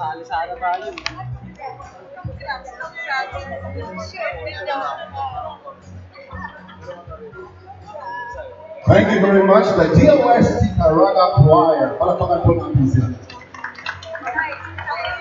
Sali-sala tayo. Thank you very much, the DOST Caraga Choir. Palakpakan po natin sila.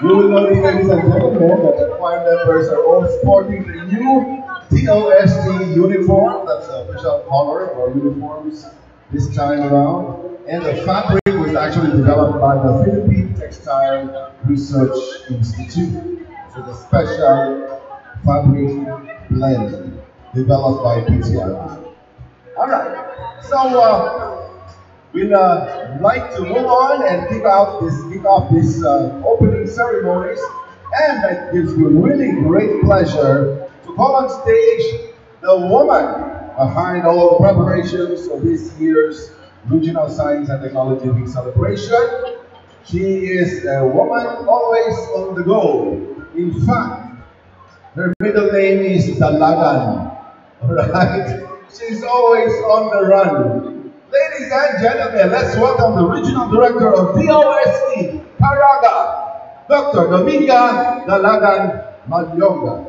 You will notice, ladies and gentlemen, that the choir members are all sporting the new DOST uniform. That's the official color of our uniforms this time around. And the fabric was actually developed by the Philippine Textile Research Institute. So the special fabric blend developed by BUTUAN. Alright, so we'd like to move on and kick off this opening ceremonies, and that gives me really great pleasure to call on stage the woman behind all the preparations of this year's Regional Science and Technology Week celebration. She is a woman always on the go. In fact, her middle name is Dalagan. Alright? She's always on the run. Ladies and gentlemen, let's welcome the Regional Director of DOST, Caraga, Dr. Dominga Dalagan Malyonga.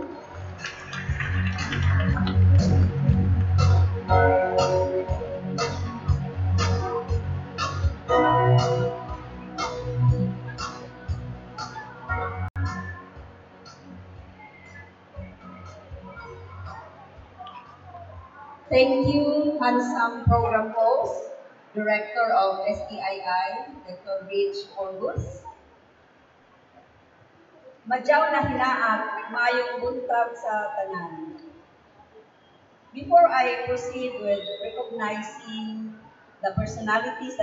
Thank you, handsome program host, Director of STII, Dr. Rich Orbus. Madyaw na hinaat, maayong buntag sa tanan. Before I proceed with recognizing the personalities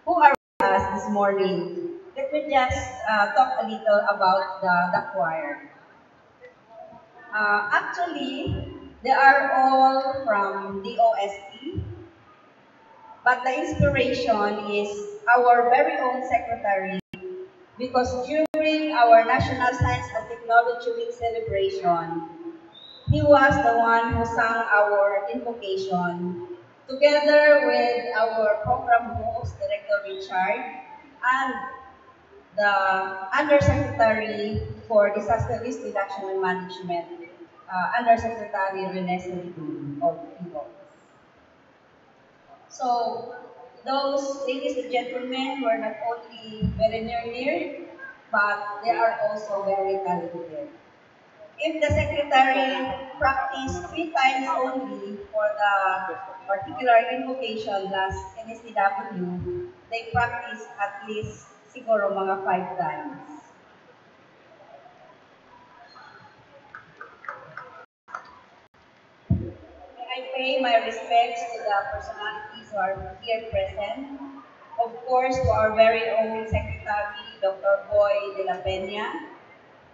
who are with us this morning, let me just talk a little about the choir. Actually, they are all from DOST, but the inspiration is our very own secretary, because during our National Science and Technology Week celebration, he was the one who sang our invocation, together with our program host, Director Richard, and the Undersecretary for Disaster Risk Reduction and Management, Undersecretary Rstw of PIO. So, those ladies and gentlemen were not only very near, but they are also very talented. If the Secretary practiced 3 times only for the particular invocation last NSTW, they practiced at least siguro mga 5 times. I pay my respects to the personalities who are here present. Of course, to our very own Secretary, Dr. Boy de la Peña.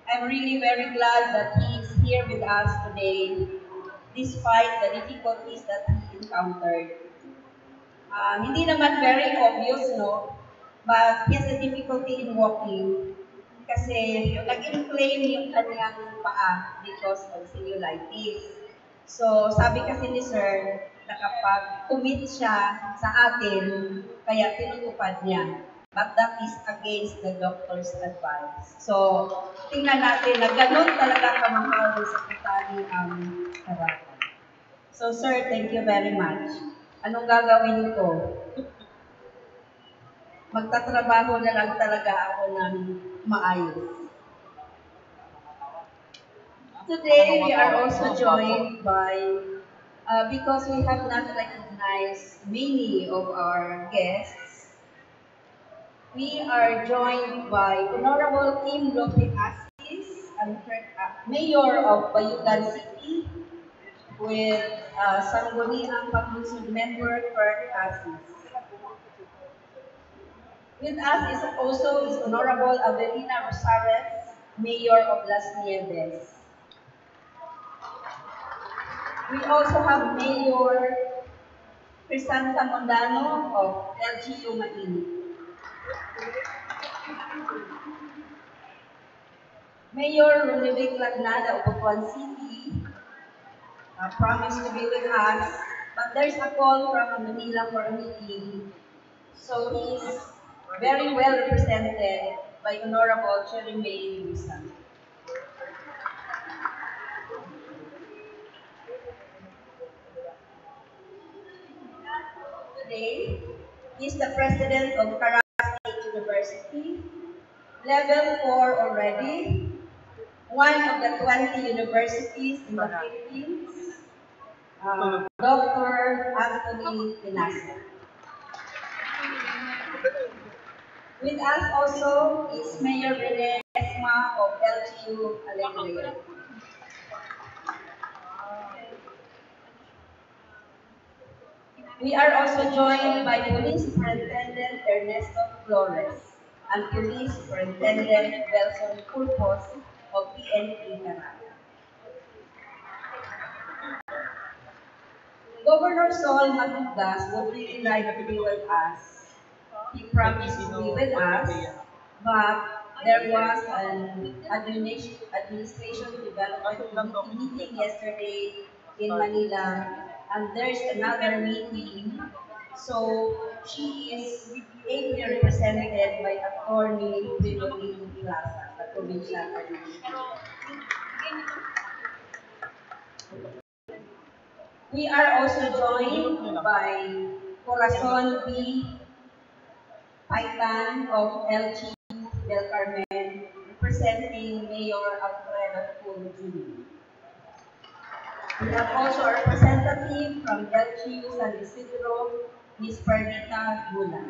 I'm really very glad that he is here with us today, despite the difficulties that he encountered. Hindi naman very obvious, no? But he has a difficulty in walking kasi nag-inflame yung kanyang paa because of cellulitis. So, sabi kasi ni Sir, nakapag-commit siya sa atin, kaya tinutupad niya. but that is against the doctor's advice. So, tingnan natin na ganun talaga kamahal ng Secretary Caraga. So, sir, thank you very much. Anong gagawin ko? Magtatrabaho na lang talaga ako ng maayos. Today, we are also joined by, because we have not recognized many of our guests, we are joined by Honorable Kim Lope Asis, Mayor of BUTUAN City, with Sangguniang Panglunsod Member Kurt Asis. With us is also Honorable Avelina Rosares, Mayor of Las Nieves. We also have Mayor Crisanta Mondano of LGU Mainit. Mayor Rstw Lagnada of BUTUAN City promised to be with us, but there's a call from Manila for a meeting, so he is very well represented by Honorable Cherry May Lusa. Today, he is the president of Caraga State University, level 4 already, one of the 20 universities in the Philippines, Dr. Anthony Pinasa. With us also is Mayor Rene Esma of LGU Alegria. We are also joined by Police Superintendent Ernesto Flores and Police Superintendent Belson Pulpos of PNP Caraga. Governor Sol Matugas would really like to be with us. He promised to be with us, but there was an administration development committee meeting yesterday in Manila, and there's another meeting. So she is ably represented by Attorney Binoting Plaza, the provincial administrator. We are also joined by Corazon B. Paitan of LGU Del Carmen, representing Mayor Alfredo Cul Jr. We have also a representative from LGU San Isidro, Ms. Perdita Gula.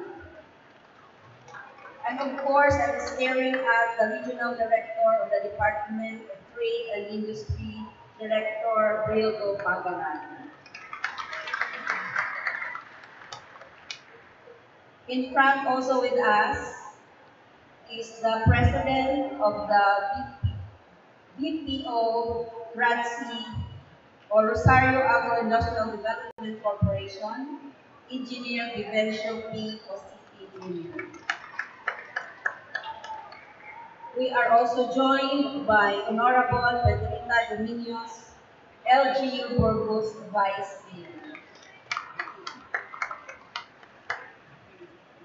And of course, I'm staring at the Regional Director of the Department of Trade and Industry, Director Brildo Pagalan. In front also with us is the President of the BPO Rstw or Rosario Agro-Industrial Development Corporation, Engineer Vivencio P. Cositi Jr. We are also joined by Honorable Pedrita Dominios, LGU Burgos Vice Mayor.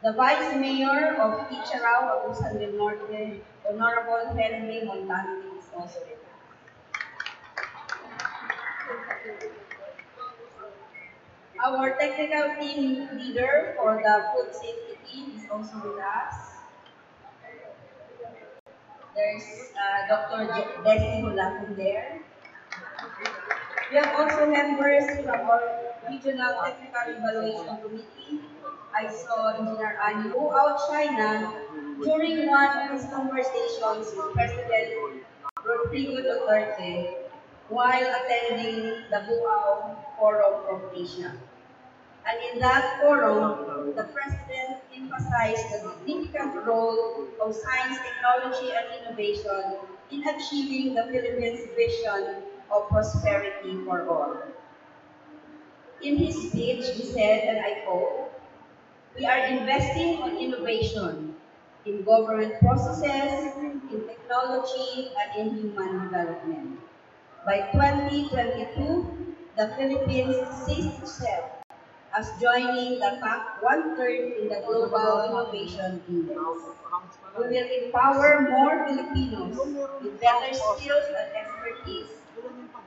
The Vice Mayor of Icharao, Agusan del Norte, Honorable Henry Montante, is also with us. Our technical team leader for the food safety team is also with us. There's Dr. Desi Hulakun there. We have also members from our Regional Technical Evaluation Committee. I saw Engineer Annie who outshined during one of his conversations with President Rodrigo Duterte while attending the BUAN Forum from Asia. And in that forum, the President emphasized the significant role of science, technology, and innovation in achieving the Philippines' vision of prosperity for all. In his speech, he said, and I quote, "We are investing on innovation, in government processes, in technology, and in human development. By 2022, the Philippines sees itself as joining the top one-third in the Global Innovation Index. We will empower more Filipinos with better skills and expertise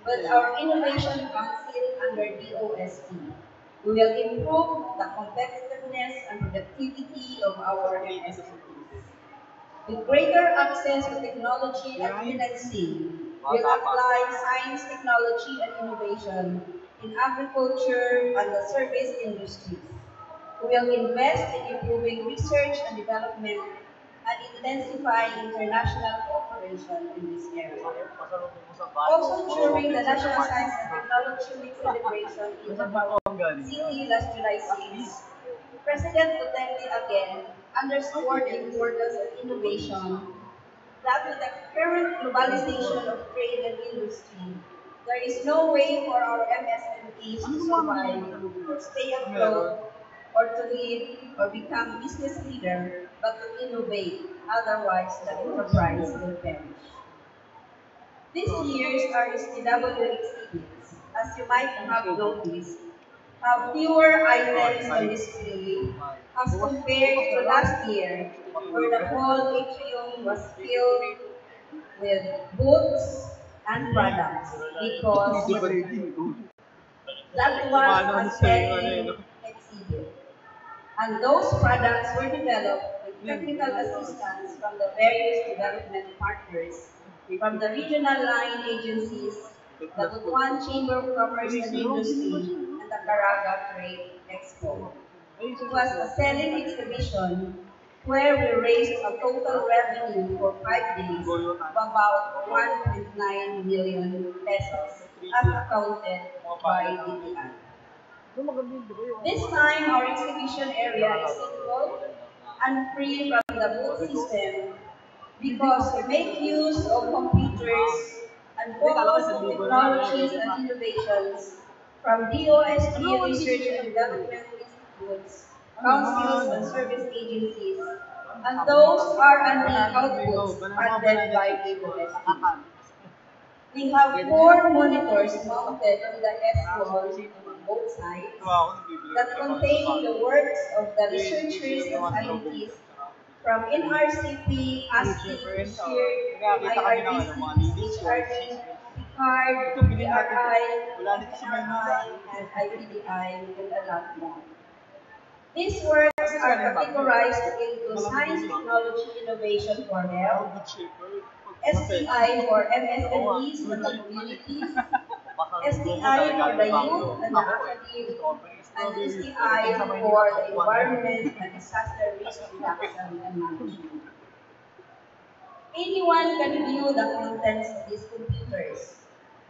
with our Innovation Council under DOST. We will improve the competitiveness and productivity of our MSMEs. With greater access to technology and financing, we'll apply science, technology, and innovation in agriculture and the service industries. We will invest in improving research and development and intensify international cooperation in this area. Also, during the National Science and Technology Week celebration in Davao City last July 6, President Duterte again underscored the importance of innovation, that with the current globalization of trade and industry, there is no way for our MSMEs to survive or stay afloat or to lead or become business leader, but to innovate, otherwise the enterprise will perish. This year's RSTW exhibits, as you might have noticed, have fewer items on display as compared to last year, where the whole atrium was filled with books and products because that was a selling exhibit. And those products were developed with technical assistance from the various development partners, from the regional line agencies, the BUTUAN Chamber of Commerce and Industry, and the Caraga Trade Expo. It was a selling exhibition where we raised a total revenue for 5 days of about 1.9 million pesos, as accounted by BTI. This time, our exhibition area is simple and free from the booth system because we make use of computers and focus on technologies and innovations from DOST research and development institutes, councils and service agencies, and those R&D outputs funded by DOST. We have 4 monitors mounted on the S wall on both sides that contain the works of the researchers and scientists from NRCP, ASCII, shared IRDC, HRD, PICARD, PRI, FNRI, and IPDI, and a lot more. These works are categorized into Science, Technology, Innovation for Health, STI for MSMEs and the communities, STI for the youth and the academic, and STI for the environment and disaster risk reduction and management. Anyone can view the contents of these computers.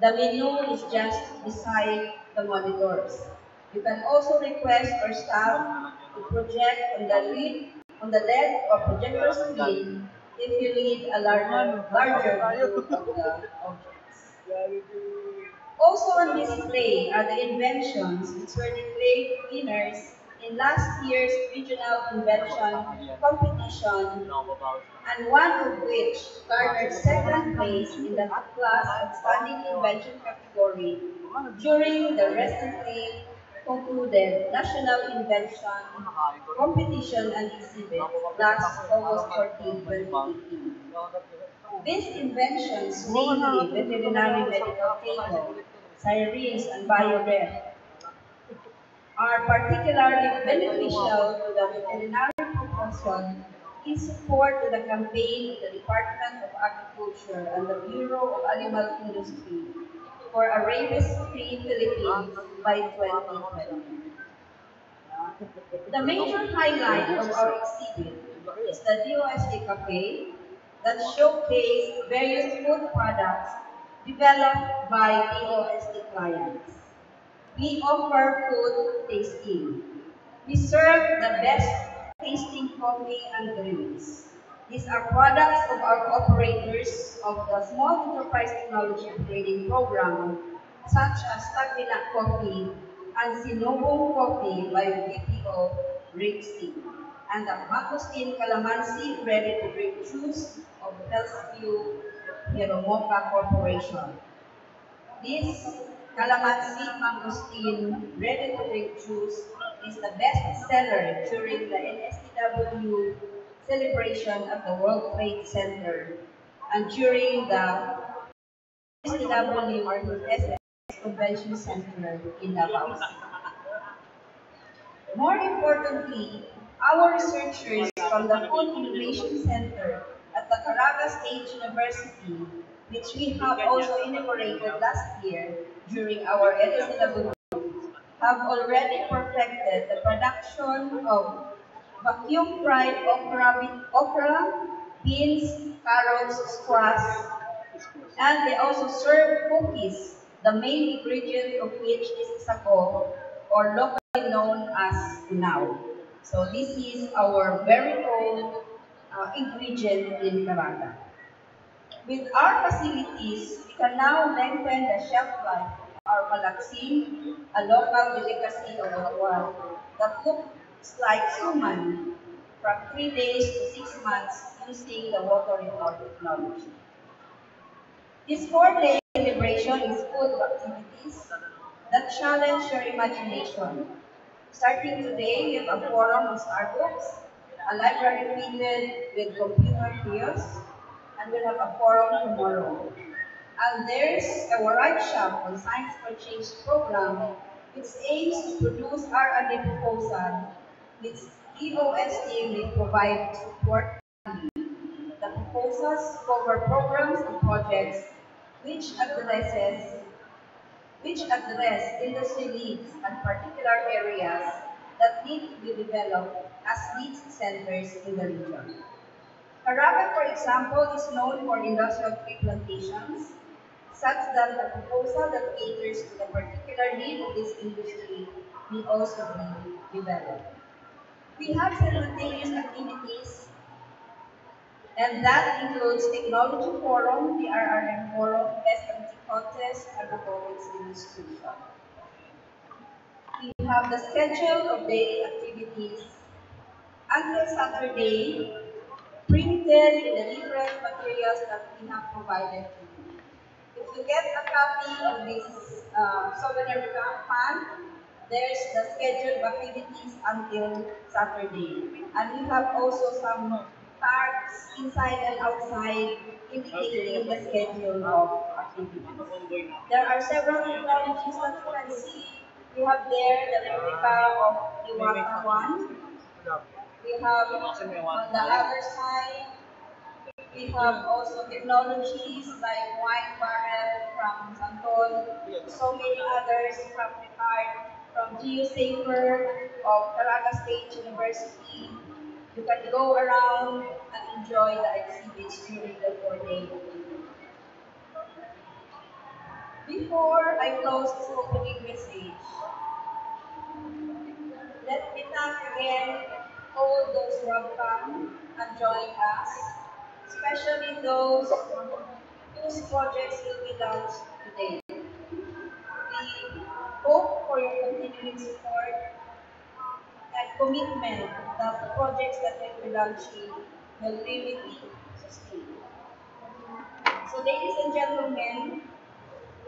The menu is just beside the monitors. You can also request for staff to project on the LED or projector screen if you need a larger view of the objects. Also on display are the inventions which were declared winners in last year's regional invention competition, and one of which garnered second place in the class outstanding invention category during the recently concluded National Invention Competition and Exhibit last August 14, 2018. These inventions, namely veterinary medical table, sirens, and bioref, are particularly beneficial to the veterinary profession in support to the campaign of the Department of Agriculture and the Bureau of Animal Industry for a rabies-free Philippines by 2020. The major highlight of our exhibit is the DOST Cafe that showcased various food products developed by DOST clients. We offer food tasting. We serve the best tasting coffee and drinks. These are products of our operators of the Small Enterprise Technology Trading Program, such as Tagbinak Coffee and Sinobong Coffee by BPO Rstw, and the Mangosteen Calamansi ready-to-drink juice of Rstw Hiromoka Corporation. These Calamansi mangosteen ready-to-drink juice is the best seller during the NSTW celebration at the World Trade Center and during the NSTW SS Convention Center in Davao. More importantly, our researchers from the Food Innovation Center at the Caraga State University, which we have also inaugurated last year during our NSW, have already perfected the production of vacuum fried okra, beans, carrots, squash, and they also serve cookies, the main ingredient of which is sago, or locally known as now. So this is our very own ingredient in Caraga. With our facilities, we can now lengthen the shelf life of our malaksin, a local delicacy of BUTUAN that looks like suman, from 3 days to 6 months using the water recall technology. This 4-day celebration is full of activities that challenge your imagination. Starting today, we have a forum on Starbucks, a library fitted with computer kiosks, and we'll have a forum tomorrow. And there's a workshop on Science for Change program, which aims to produce R&D proposal, which DOST will provide support. The proposals cover programs and projects which addresses which address industry needs and particular areas that need to be developed as needs centers in the region. Caraga, for example, is known for industrial tree plantations, such that the proposal that caters to the particular need of this industry will also be developed. We have simultaneous activities, and that includes Technology Forum, the RRM Forum, SMT Contest, and Robotics Demonstration. We have the schedule of daily activities until Saturday, printed in the different materials that we have provided to you. If you get a copy of this souvenir fan, there's the schedule of activities until Saturday. And we have also some cards inside and outside indicating the schedule of activities. There are several technologies that you can see. We have there the replica of Iwata 1. We have on the other side, we have also technologies like wine barrel from Santol, so many others from Picard, from GeoSafer of Caraga State University. You can go around and enjoy the exhibits during the 4-day. Before I close this opening message, let me thank again all those who have come and joined us, especially those whose projects will be launched today. We hope for your continuing support and commitment that the projects that will be launching will really be sustained. So ladies and gentlemen,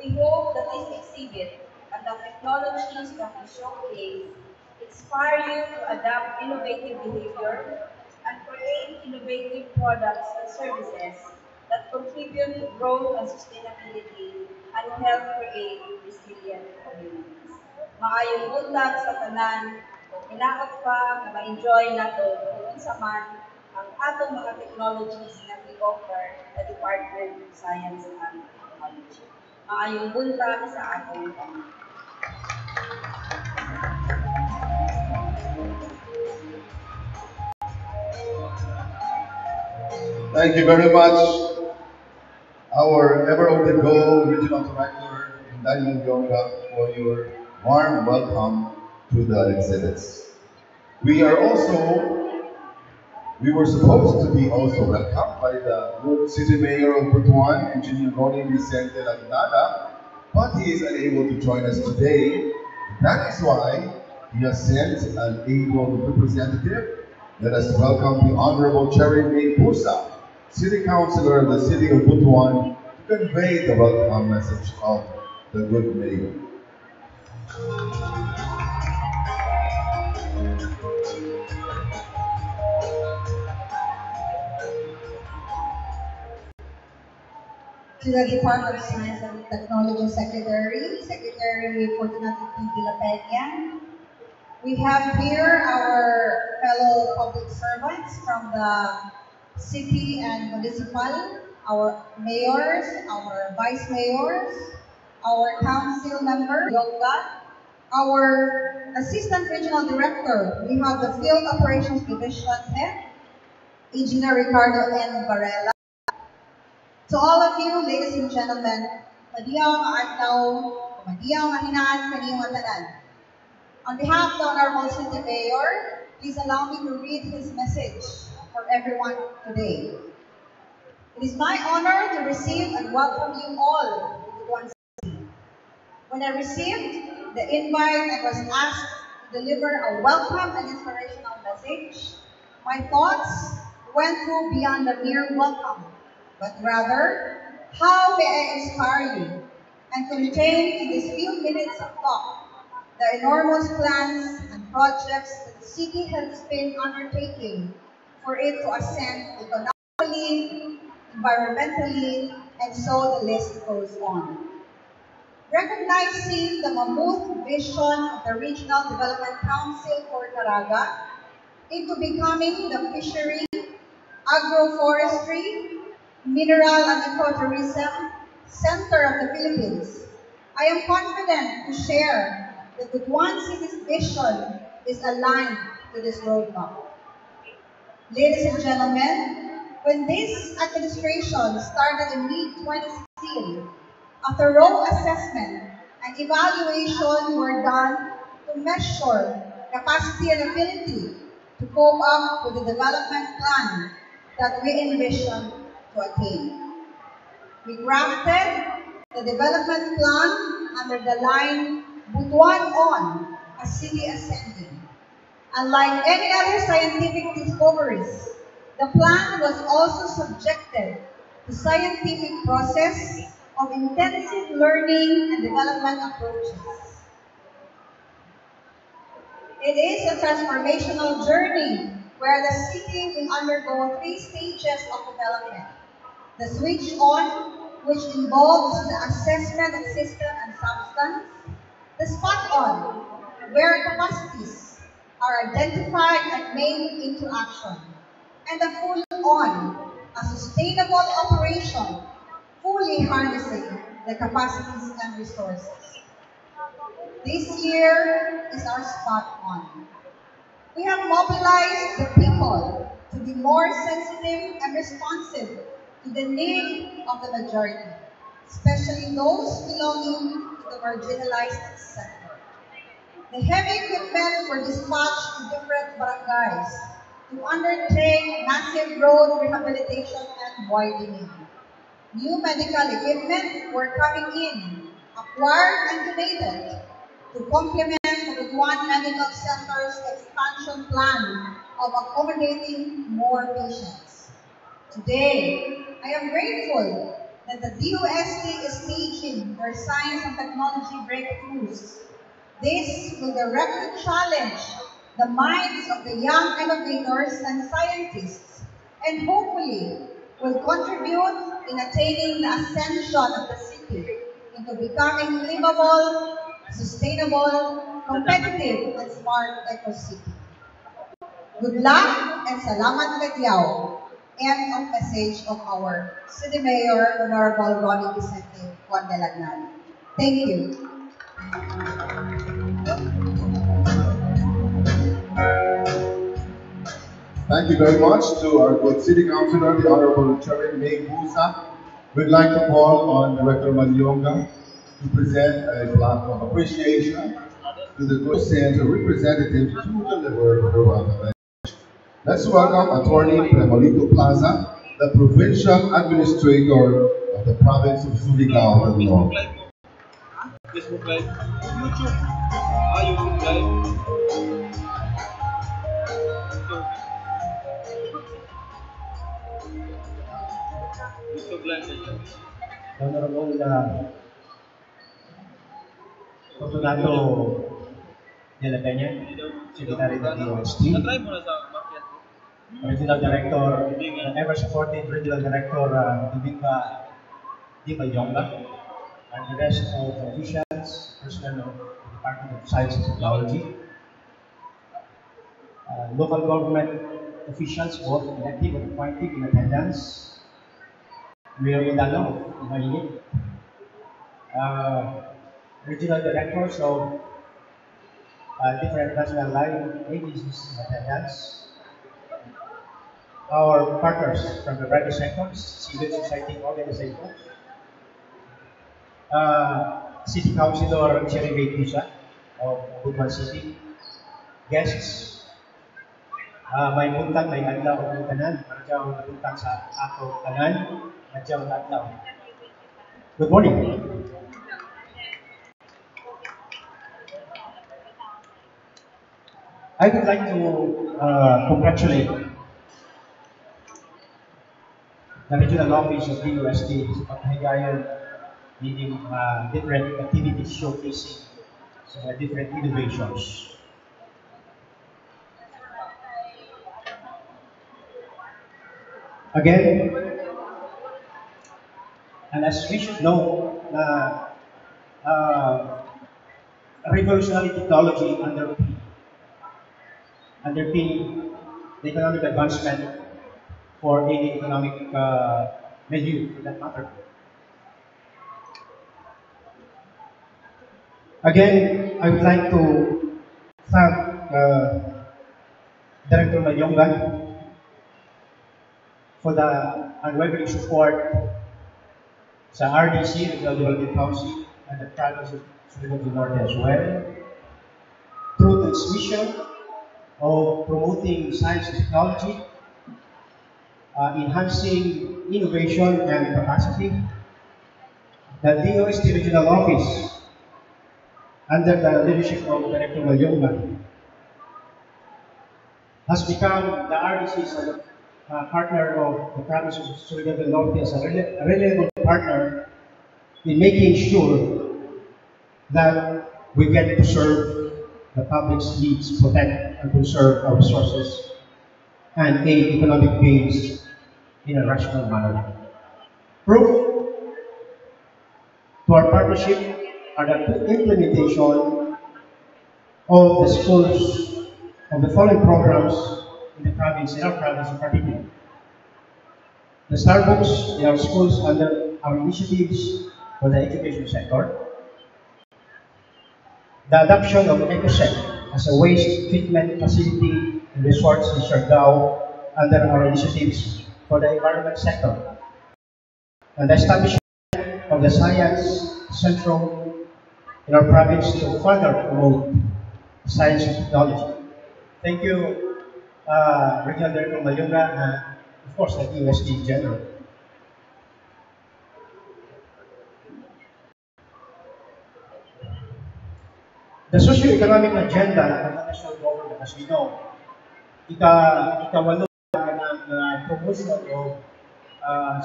we hope that this exhibit and the technologies that we showcase inspire you to adopt innovative behavior and create innovative products and services that contribute to growth and sustainability and help create resilient communities. Maayong buntag sa tanan, hinaot pa na ma-enjoy nato kung sa man ang atong mga technologies na we-offer sa Department of Science and Technology. Maayong buntag sa atong tanan. Thank you very much, our ever on the go regional director, Daniel Yonga, for your warm welcome to the exhibits. We were supposed to be also welcomed by the City Mayor of BUTUAN, Engineer Ronnie Vicente Lagnada, but he is unable to join us today. That is why he has sent an able representative. Let us welcome the Honorable Cherry May Pusa, City Councilor of the City of BUTUAN, to convey the welcome message of the good mayor. To the Department of Science and Technology Secretary, Secretary Fortunato P. de la Peña. We have here our fellow public servants from the city and municipal, our mayors, our vice mayors, our council member, Yoga, our assistant regional director. We have the Field Operations Division Head, Engineer Ricardo N. Varela. To all of you, ladies and gentlemen, madiyang adlaw, madiyang mahinaan kaniyong tanan. On behalf of the Honorable City Mayor, please allow me to read his message for everyone today. It is my honor to receive and welcome you all to BUTUAN City. When I received the invite and was asked to deliver a welcome and inspirational message, my thoughts went through beyond the mere welcome, but rather, how may I inspire you and contain in these few minutes of talk the enormous plans and projects that the city has been undertaking for it to ascend economically, environmentally, and so the list goes on. Recognizing the mammoth vision of the Regional Development Council for Caraga into becoming the fishery, agroforestry, mineral and ecotourism center of the Philippines, I am confident to share that the BUTUAN City's vision is aligned to this roadmap. Ladies and gentlemen, when this administration started in mid-2016, a thorough assessment and evaluation were done to measure capacity and ability to cope up with the development plan that we envision to attain. We crafted the development plan under the line BUTUAN on, a city ascending. Unlike any other scientific discoveries, the plan was also subjected to scientific process of intensive learning and development approaches. It is a transformational journey where the city will undergo 3 stages of development. The switch on, which involves the assessment of system and substance. The spot on, where capacities are identified and made into action. And the full on, a sustainable operation, fully harnessing the capacities and resources. This year is our spot on. We have mobilized the people to be more sensitive and responsive to the need of the majority, especially those belonging to the marginalized sector. The heavy equipment were dispatched to different barangays to undertake massive road rehabilitation and widening. New medical equipment were coming in, acquired and donated, to complement the BUTUAN Medical Center's expansion plan of accommodating more patients. Today, I am grateful that the DOST is staging their science and technology breakthroughs. This will directly challenge the minds of the young innovators and scientists, and hopefully will contribute in attaining the ascension of the city into becoming livable, sustainable, competitive, and smart eco-city. Good luck and salamat kagyaw. End of message of our City Mayor, Honorable Ronnie Vicente Juan de Lagnan. Thank you. Thank you very much to our good City Councilor, the Honorable Chairman May Busa. We'd like to call on Director Malyonga to present a plaque of appreciation to the good center representative to deliver her welcome. Let's welcome Attorney Premolito Plaza, the Provincial Administrator of the Province of Surigao del Norte. Facebook Live. YouTube. YouTube Live. YouTube Live. Honorable Fortunato de la Peña, Secretary of the OST, Na-try mo na sa market. Regional Director, ever supported Regional Director Di Bayonga, and the rest of the officials, personnel of the Department of Science and Technology, local government officials, both elected and appointed in attendance, Mayor Mindano, Maynit, regional directors of different national line agencies in attendance, our partners from the private sectors, civil society organizations, City Councilor Cherry Pisa of BUTUAN City, guests, may buntag, may adlaw ng tanan, madyaw na buntag sa ato tanan, madyaw na adlaw. Good morning. I would like to congratulate the regional office of BUSD sa pagpahigayon leading different activities showcasing different innovations. Again, and as we should know, revolutionary technology underpin the economic advancement for any economic milieu for that matter. Again, I would like to thank Director Mayonga for the unwavering support sa RDC, Regional Development Council, and the province of Surigao del Norte as well, through its mission of promoting science and technology, enhancing innovation and capacity. The DOST Regional Office, under the leadership of Director Mayonga, has become the RDC's partner of the province of Surigao del Norte as a reliable partner in making sure that we get to serve the public's needs, protect and conserve our resources, and aid economic gains in a rational manner. Proof to our partnership are the implementation of the schools of the following programs in our province in particular. The Starbucks in our schools under our initiatives for the education sector. The adoption of EcoSec as a waste treatment facility in resorts in Siargao under our initiatives for the environment sector. And the establishment of the Science Central in our province to further promote science and technology. Thank you, Regional Director Mayonga, and of course the USD in general. The socio-economic agenda of the national government, as we know, ikawalo ng promotion of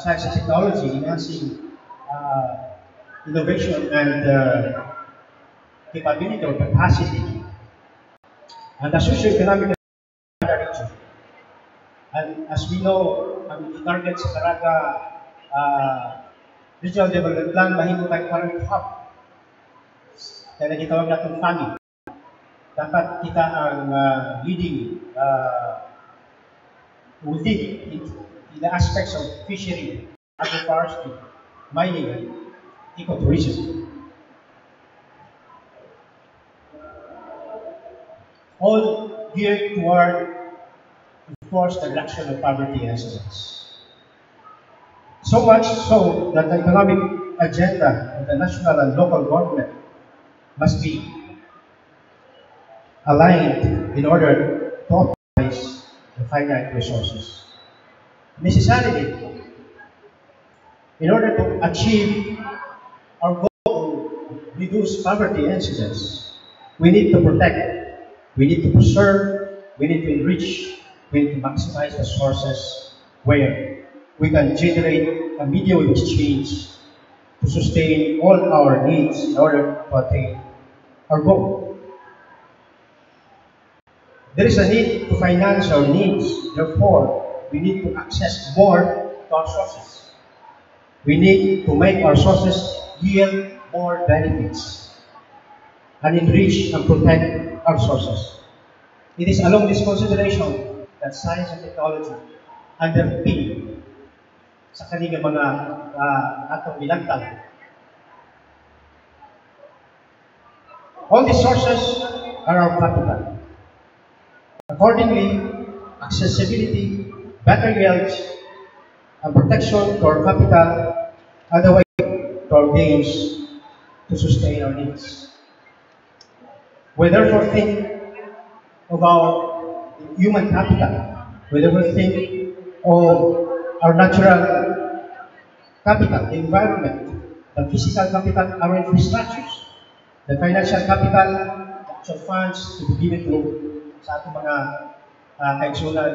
science and technology, enhancing innovation and capability or capacity, and the socio-economic agenda. And as we know, ang target sa Caraga Regional Development Plan, mahimo tayong parang hub. Kaya nagitawag natin FAMI. Dapat kita ang leading in the aspects of fishery, agroforestry, mining, and ecotourism. All geared toward, of course, the reduction of poverty and excellence. So much so that the economic agenda of the national and local government must be aligned in order to optimize the finite resources. Necessarily, in order to achieve our goal to reduce poverty incidence, we need to protect, we need to preserve, we need to enrich, we need to maximize the sources where we can generate a medium of exchange to sustain all our needs in order to attain our goal. There is a need to finance our needs. Therefore, we need to access more to our sources. We need to make our sources yield more benefits and enrich and protect our sources. It is along this consideration that science and technology underpin sa kanilang mga atong bilangtag. All these sources are our capital. Accordingly, accessibility, better yields, and protection to our capital are the way to our gains to sustain our needs. We therefore think of our human capital. We therefore think of our natural capital, the environment, the physical capital, our infrastructures, the financial capital, the actual funds to be given to sa ating mga kaigsunan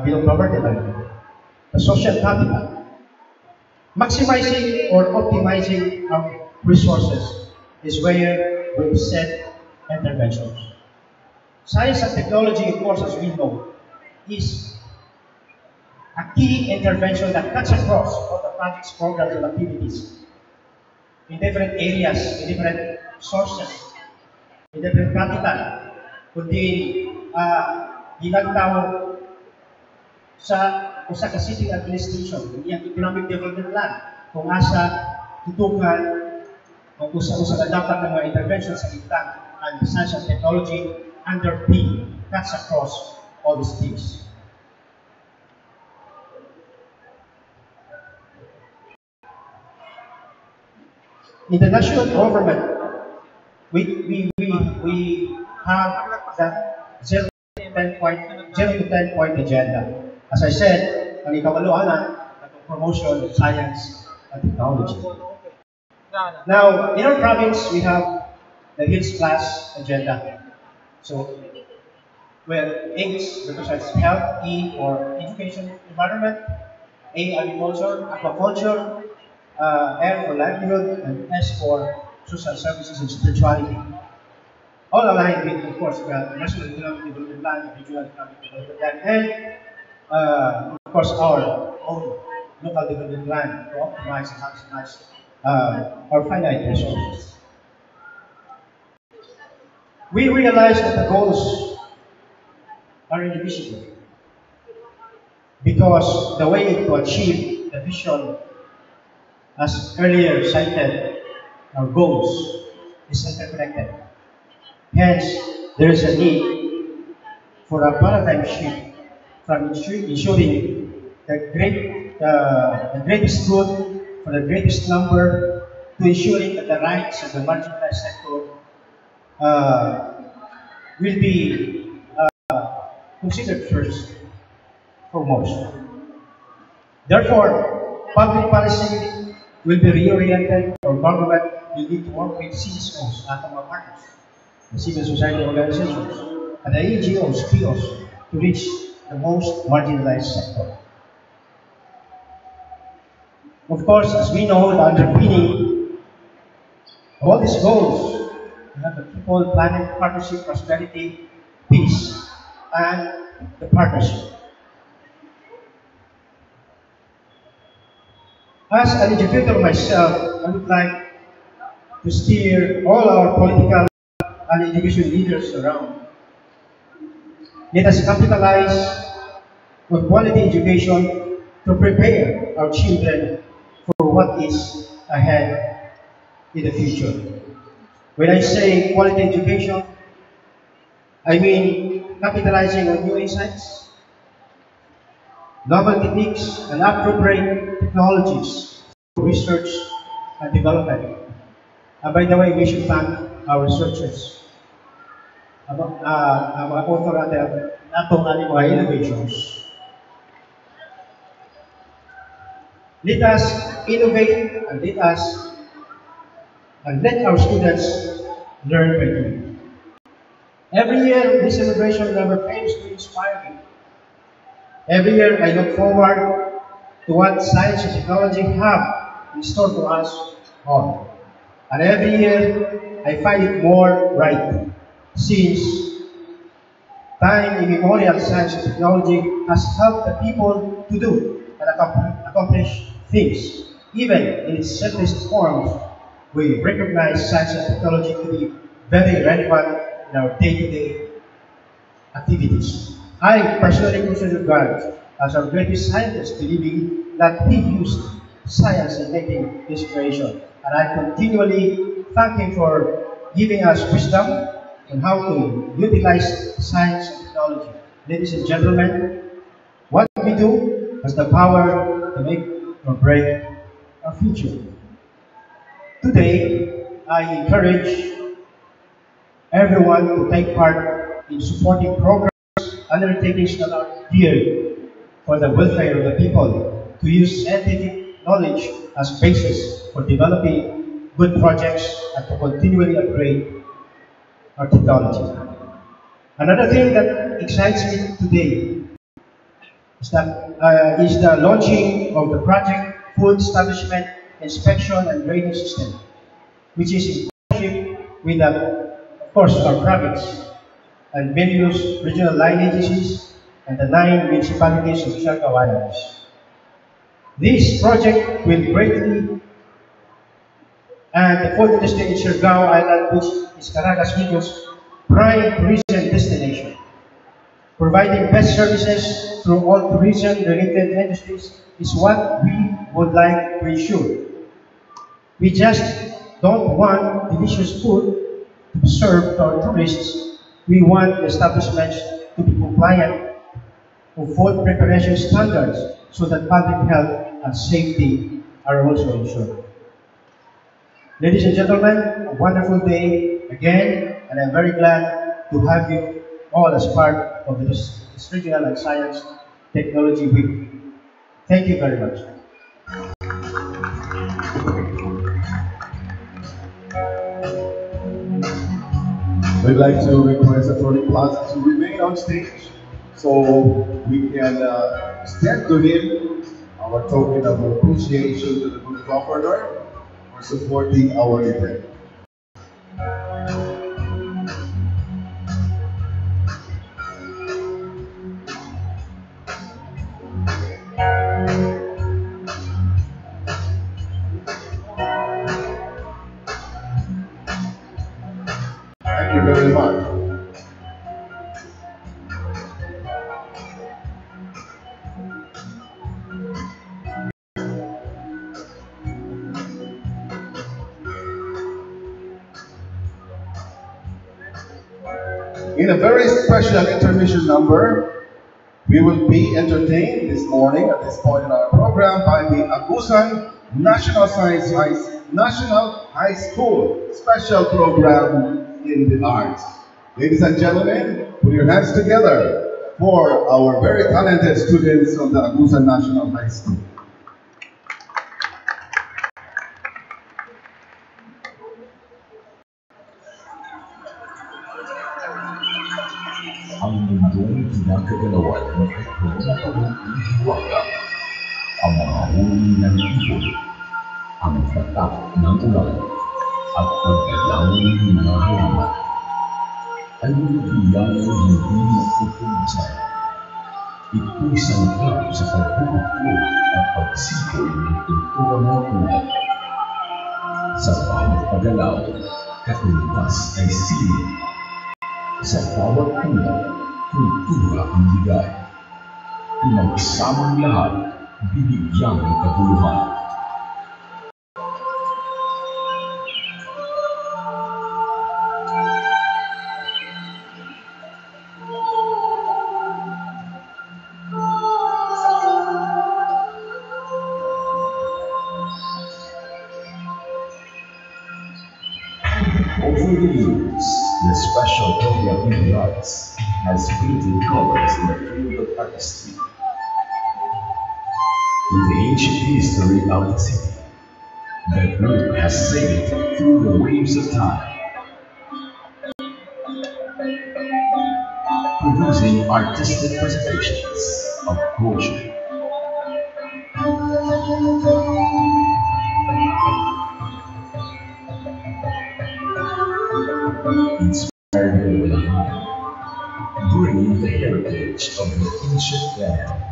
below poverty line. The social capital. Maximizing or optimizing our resources is where we set interventions. Science and technology, of course, as we know, is a key intervention that cuts across all the projects, programs, and activities in different areas, in different sources, in different capital, kundi ginagtaw sa usa ka city administration, yung economic development plan, kung asa tutukan ang usa ka dapat ng mga intervention sa gitna and science and technology underpin, cuts across all these things. In the national government, we have that 0 to 10 point agenda. As I said, ang ikawaluanan, itong promotion of science and technology. Now, in our province, we have the HILS Plus agenda. So, where H represents health, E for education, environment, A agriculture, aquaculture, L for livelihood, and S for social services and spirituality. All aligned with, of course, the National Economic Development Plan, the Regional Economic Development Plan, and, of course, our own local development plan to optimize and maximize our finite resources. We realize that the goals are indivisible because the way to achieve the vision, as earlier cited, our goals is interconnected. Hence, there is a need for a paradigm shift from ensuring the greatest good for the greatest number to ensuring that the rights of the marginalized sector will be considered first, foremost. Therefore, public policy will be reoriented, or government will need to work with CSOs, at our partners, the civil society organizations, and the NGOs, POs, to reach the most marginalized sector. Of course, as we know, the underpinning of all these goals, we have the people, planet, partnership, prosperity, peace, and the partnership. As an educator myself, I would like to steer all our political and education leaders around. Let us capitalize on quality education to prepare our children for what is ahead in the future. When I say quality education, I mean capitalizing on new insights, novel techniques, and appropriate technologies for research and development. And by the way, we should thank our researchers about mga author natong mga innovations. Let us innovate and let our students learn by doing. Every year, this celebration never fails to inspire me. Every year, I look forward to what science and technology have in store for us all. And every year, I find it more right, since time immemorial science and technology has helped the people to do and accomplish things. Even in its simplest forms, we recognize science and technology to be very relevant in our day-to-day activities. I personally consider God as our greatest scientist, believing that He used science in making His creation. And I continually thank Him for giving us wisdom on how to utilize science and technology. Ladies and gentlemen, what we do has the power to make or break our future. Today, I encourage everyone to take part in supporting programs, undertakings that are geared for the welfare of the people, to use scientific knowledge as basis for developing good projects and to continually upgrade our technology. Another thing that excites me today is the launching of the project Food Establishment Inspection and Grading System, which is in partnership with, of course, our province and various regional line agencies and the 9 municipalities of Siargao Islands. This project will greatly, and the food industry in Siargao Island, which is Caraga's region's prime tourism destination, providing best services through all tourism-related industries is what we would like to ensure. We just don't want delicious food to be served to our tourists. We want the establishments to be compliant with food preparation standards so that public health and safety are also ensured. Ladies and gentlemen, a wonderful day again, and I'm very glad to have you all as part of this Regional and Science Technology Week. Thank you very much. We'd like to request Attorney Plaza to remain on stage so we can extend to him our token of appreciation to the good governor for supporting our event. Thank you very much. In a very special intermission number, we will be entertained this morning at this point in our program by the Agusan National High School special program in the arts. Ladies and gentlemen, put your hands together for our very talented students from the Agusan National High School. Ang mundong ginagagalawan ng ekonomikong hiwaga, ang mga huli ng ibon, ang tatak ng ulan, at paggalaw ng mga halaman, ay nabiyayang hindi napupunsan. Ito'y sangkap sa pagbubuklod at pagsikoy ng kulturang magulang. Sa bawat paggalaw, katumbas ay silid. Sa bawat tulad, kultura ang ligay. Pinagsamang lahat, binigyang kabuluhan. Over the years, the special program in the arts has painted colors in the field of artistry. With the ancient history of the city, the group has sailed through the waves of time, producing artistic presentations of culture. Inspired by high, bringing the heritage of the ancient land.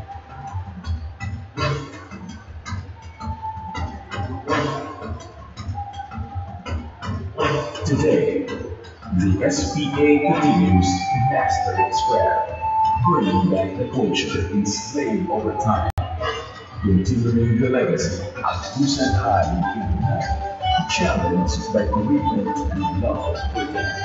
Today, the SPA continues to master its craft, bringing back the culture enslaved over time, continuing the legacy of BUTUAN High in Manila, challenged by commitment and love for dance.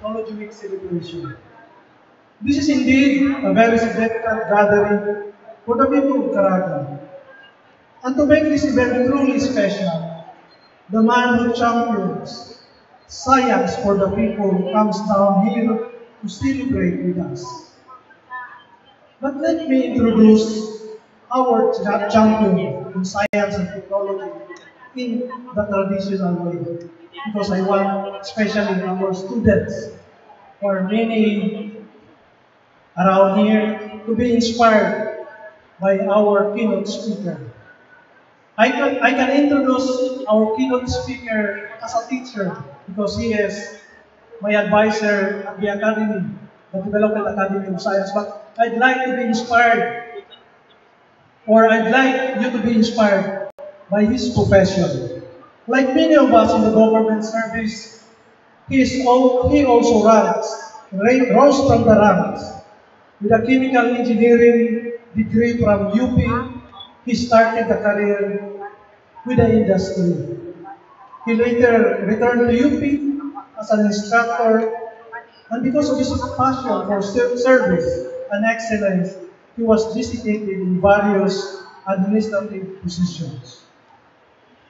Technology Week celebration. This is indeed a very significant gathering for the people of Caraga. And to make this event truly special, the man who champions science for the people comes down here to celebrate with us. But let me introduce our champion in science and technology in the traditional way. Because I want, especially our students, or many around here, to be inspired by our keynote speaker. I can introduce our keynote speaker as a teacher because he is my advisor at the Academy, the Development Academy of Science. But I'd like to be inspired, or I'd like you to be inspired by his profession. Like many of us in the government service, he also rose from the ranks. With a chemical engineering degree from UP, he started the career with the industry. He later returned to UP as an instructor, and because of his passion for service and excellence, he was designated in various administrative positions.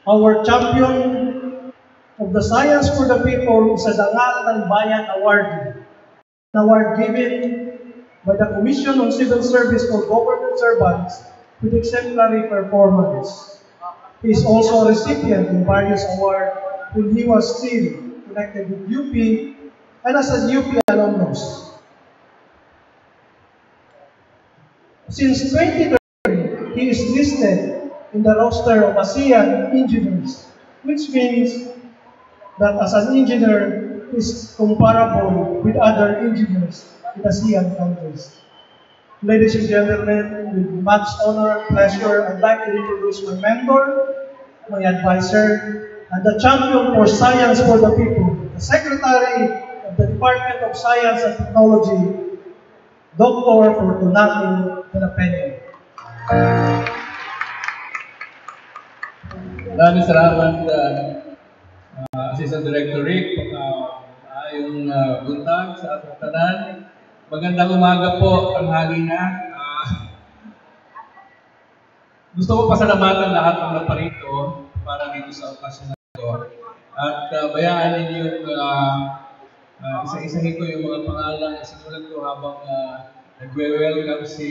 Our champion of the Science for the People is a Dangal ng Bayan Award, an award given by the Commission on Civil Service for Government Servants with exemplary performance. He is also a recipient in various awards when he was still connected with UP and as a UP alumnus. Since 2013, he is listed in the roster of ASEAN engineers, which means that as an engineer, he is comparable with other engineers in ASEAN countries. Ladies and gentlemen, with much honor and pleasure, I'd like to introduce my mentor, my advisor, and the champion for science for the people, the Secretary of the Department of Science and Technology, Dr. Fortunato de la Peña. Maraming salamat, Assistant Director Rick. Ayong buntag sa atong tanan. Magandang umaga po, tanghali na. Gusto ko pasalamatan lahat ng naparito para dito sa okasyon na ito. At bayaan ninyo isa-isahin ko yung mga pangalan na sinulat ko habang nagwe-welcome si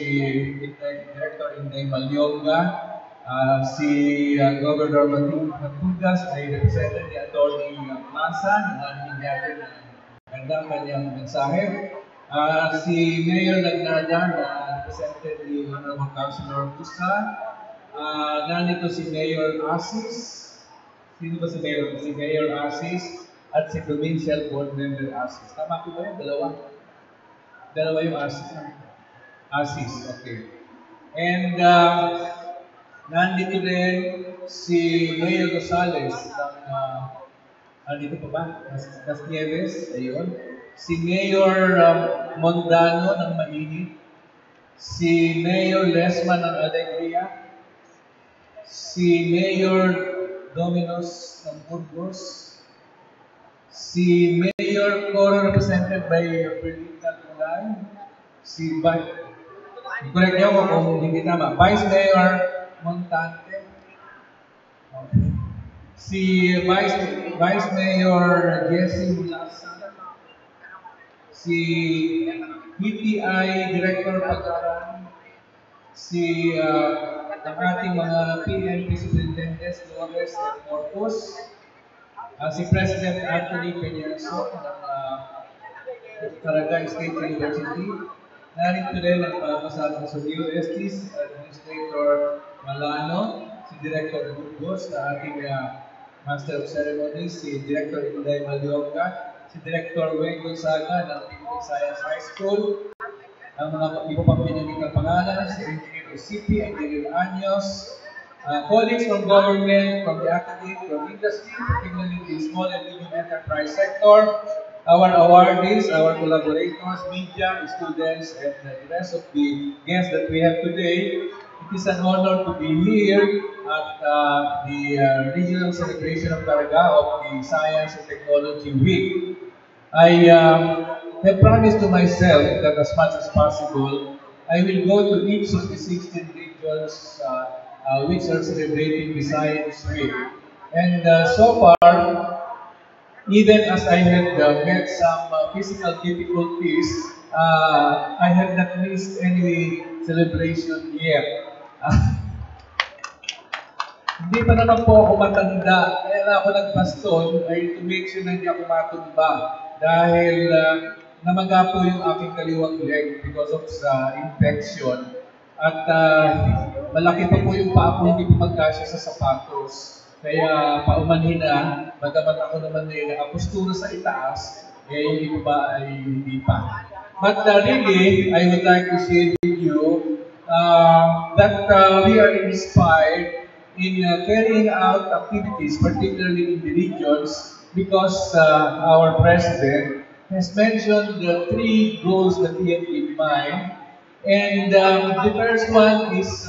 Director Inday Malyonga, si Governor Matugas ay represented ni Atty. Plaza na narinig natin ang gandang kanyang mensahe. Si Mayor Lagnada na represented ni Honorable Councilor Pusa. Nandito si Mayor Asis. Sino ba si Mayor? Si Mayor Asis at si Provincial Board Member Asis. Tama ko ba yun? Dalawa yung Asis. Asis, okay. And nandito rin si Mayor Rosales ng dito pa ba? Casnieves, ayun. Si Mayor Mondano ng Mainit. Si Mayor Lesma ng Alegria. Si Mayor Dominos ng Burgos. Si Mayor Coro represented by Perlita Tulay. Si correct niyo ako kung hindi tama. Vice Mayor Montante. Okay. Si Vice Mayor Jesse Mulasa. Si PTI Director Pagaran. Si ang ating mga PNP Superintendents, Flores and Corpus. Si President Anthony Peñaso ng Caraga State University. Narito rin ang kasama sa UST, si Administrator Malano, si Director Burgos, na ating Master of Ceremonies, si Director Inday Malyonga, si Director Wayne Gonzaga ng Philippine Science High School, ang mga iba pang pinamigang pangalan, si Engineer OCP, Engineer Anyos, colleagues from government, from the academic, from industry, particularly the small and medium enterprise sector, our awardees, our collaborators, media, students, and the rest of the guests that we have today. It is an honor to be here at the regional celebration of Caraga of the Science and Technology Week. I have promised to myself that as much as possible, I will go to each of the 16 regions which are celebrating the Science Week. And so far, even as I have met some physical difficulties, I have not missed any celebration yet. Hindi pa naman po ako matanda, kaya ako nagpaston ay to make sure na hindi ako matumba dahil namaga po yung aking kaliwang leg because of infection. At malaki pa po yung paa ko, hindi po magkasya sa sapatos. Kaya paumanhin na, bagamat ako naman ay nakapustura sa itaas, eh hindi pa ay hindi pa. But really, I would like to share with you that we are inspired in carrying out activities, particularly in the regions, because our President has mentioned the 3 goals that he had in mind. And the first one is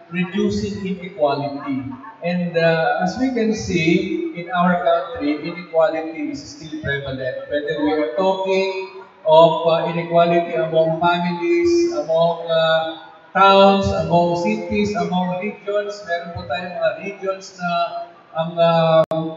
reducing inequality. And as we can see, in our country, inequality is still prevalent. Whether we are talking of inequality among families, among towns, among cities, among regions, meron po tayong mga regions na ang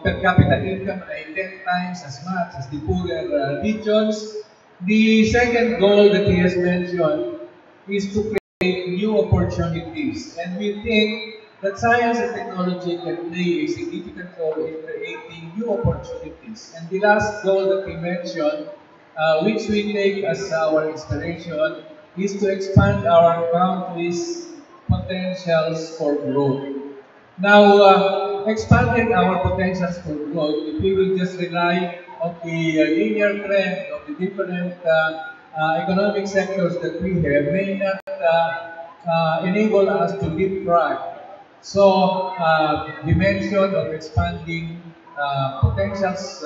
per capita income ay 10 times as much as the poorer regions. The second goal that he has mentioned is to create new opportunities. And we think that science and technology can play a significant role in creating new opportunities. And the last goal that we mentioned, which we take as our inspiration, is to expand our country's potentials for growth. Now, expanding our potentials for growth, if we will just rely on the linear trend of the different economic sectors that we have, may not enable us to leapfrog. So, the mention of expanding potentials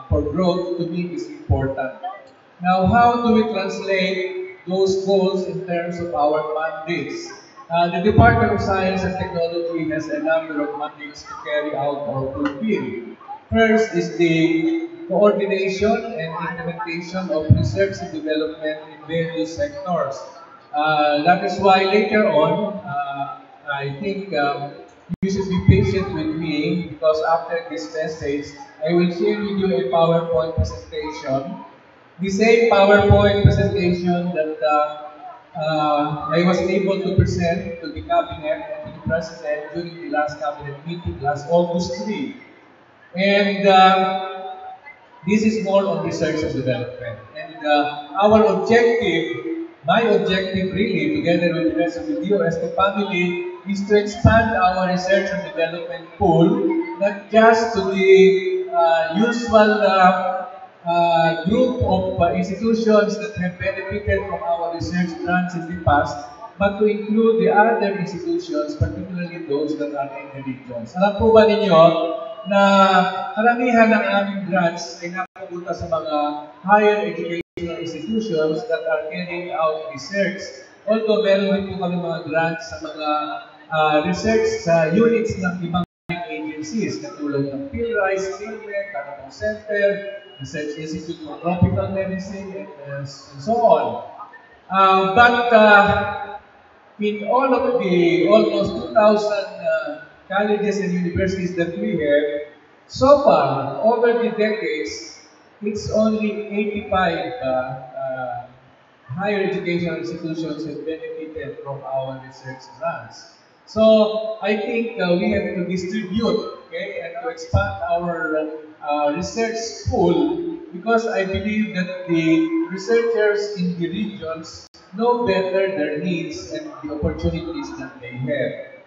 for growth to me is important. Now, how do we translate those goals in terms of our mandates? The Department of Science and Technology has a number of mandates to carry out or fulfill. First is the coordination and implementation of research and development in various sectors. That is why later on, I think you should be patient with me because after this message, I will share with you a PowerPoint presentation, the same PowerPoint presentation that I was able to present to the cabinet and to the president during the last cabinet meeting last August 3. And this is more on research and development. And our objective, my objective really, together with the rest of the DOST family, is to expand our research and development pool, not just to the usual group of institutions that have benefited from our research grants in the past, but to include the other institutions, particularly those that are in the regions. Alam po ba ninyo na karamihan ng aming grants ay napupunta sa mga higher educational institutions that are carrying out research. Although meron din po kami mga grants sa mga research units ng ibang agencies, katulad ng PhilRISE, PhilRec, Caraga Center, Research Institute for Tropical Medicine, and so on. But in all of the almost 2,000 colleges and universities that we have, so far, over the decades, it's only 85 higher educational institutions have benefited from our research grants. So I think we have to distribute, okay, and to expand our research pool because I believe that the researchers in the regions know better their needs and the opportunities that they have.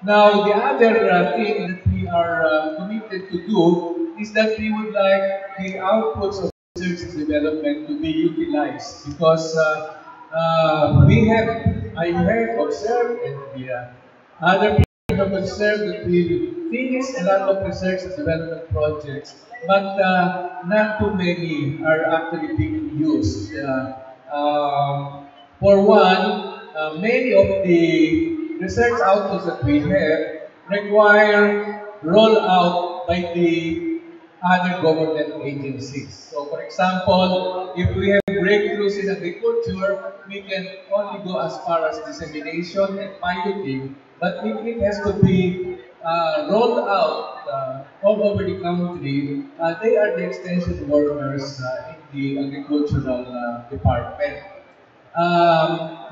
Now, the other thing that we are committed to do is that we would like the outputs of research and development to be utilized because I have observed and the other people have observed that we finish a lot of research and development projects, but not too many are actually being used. For one, many of the research outputs that we have require rollout by the other government agencies. So, for example, if we have breakthroughs in agriculture, we can only go as far as dissemination and piloting, but if it has to be rolled out all over the country, they are the extension workers in the agricultural department.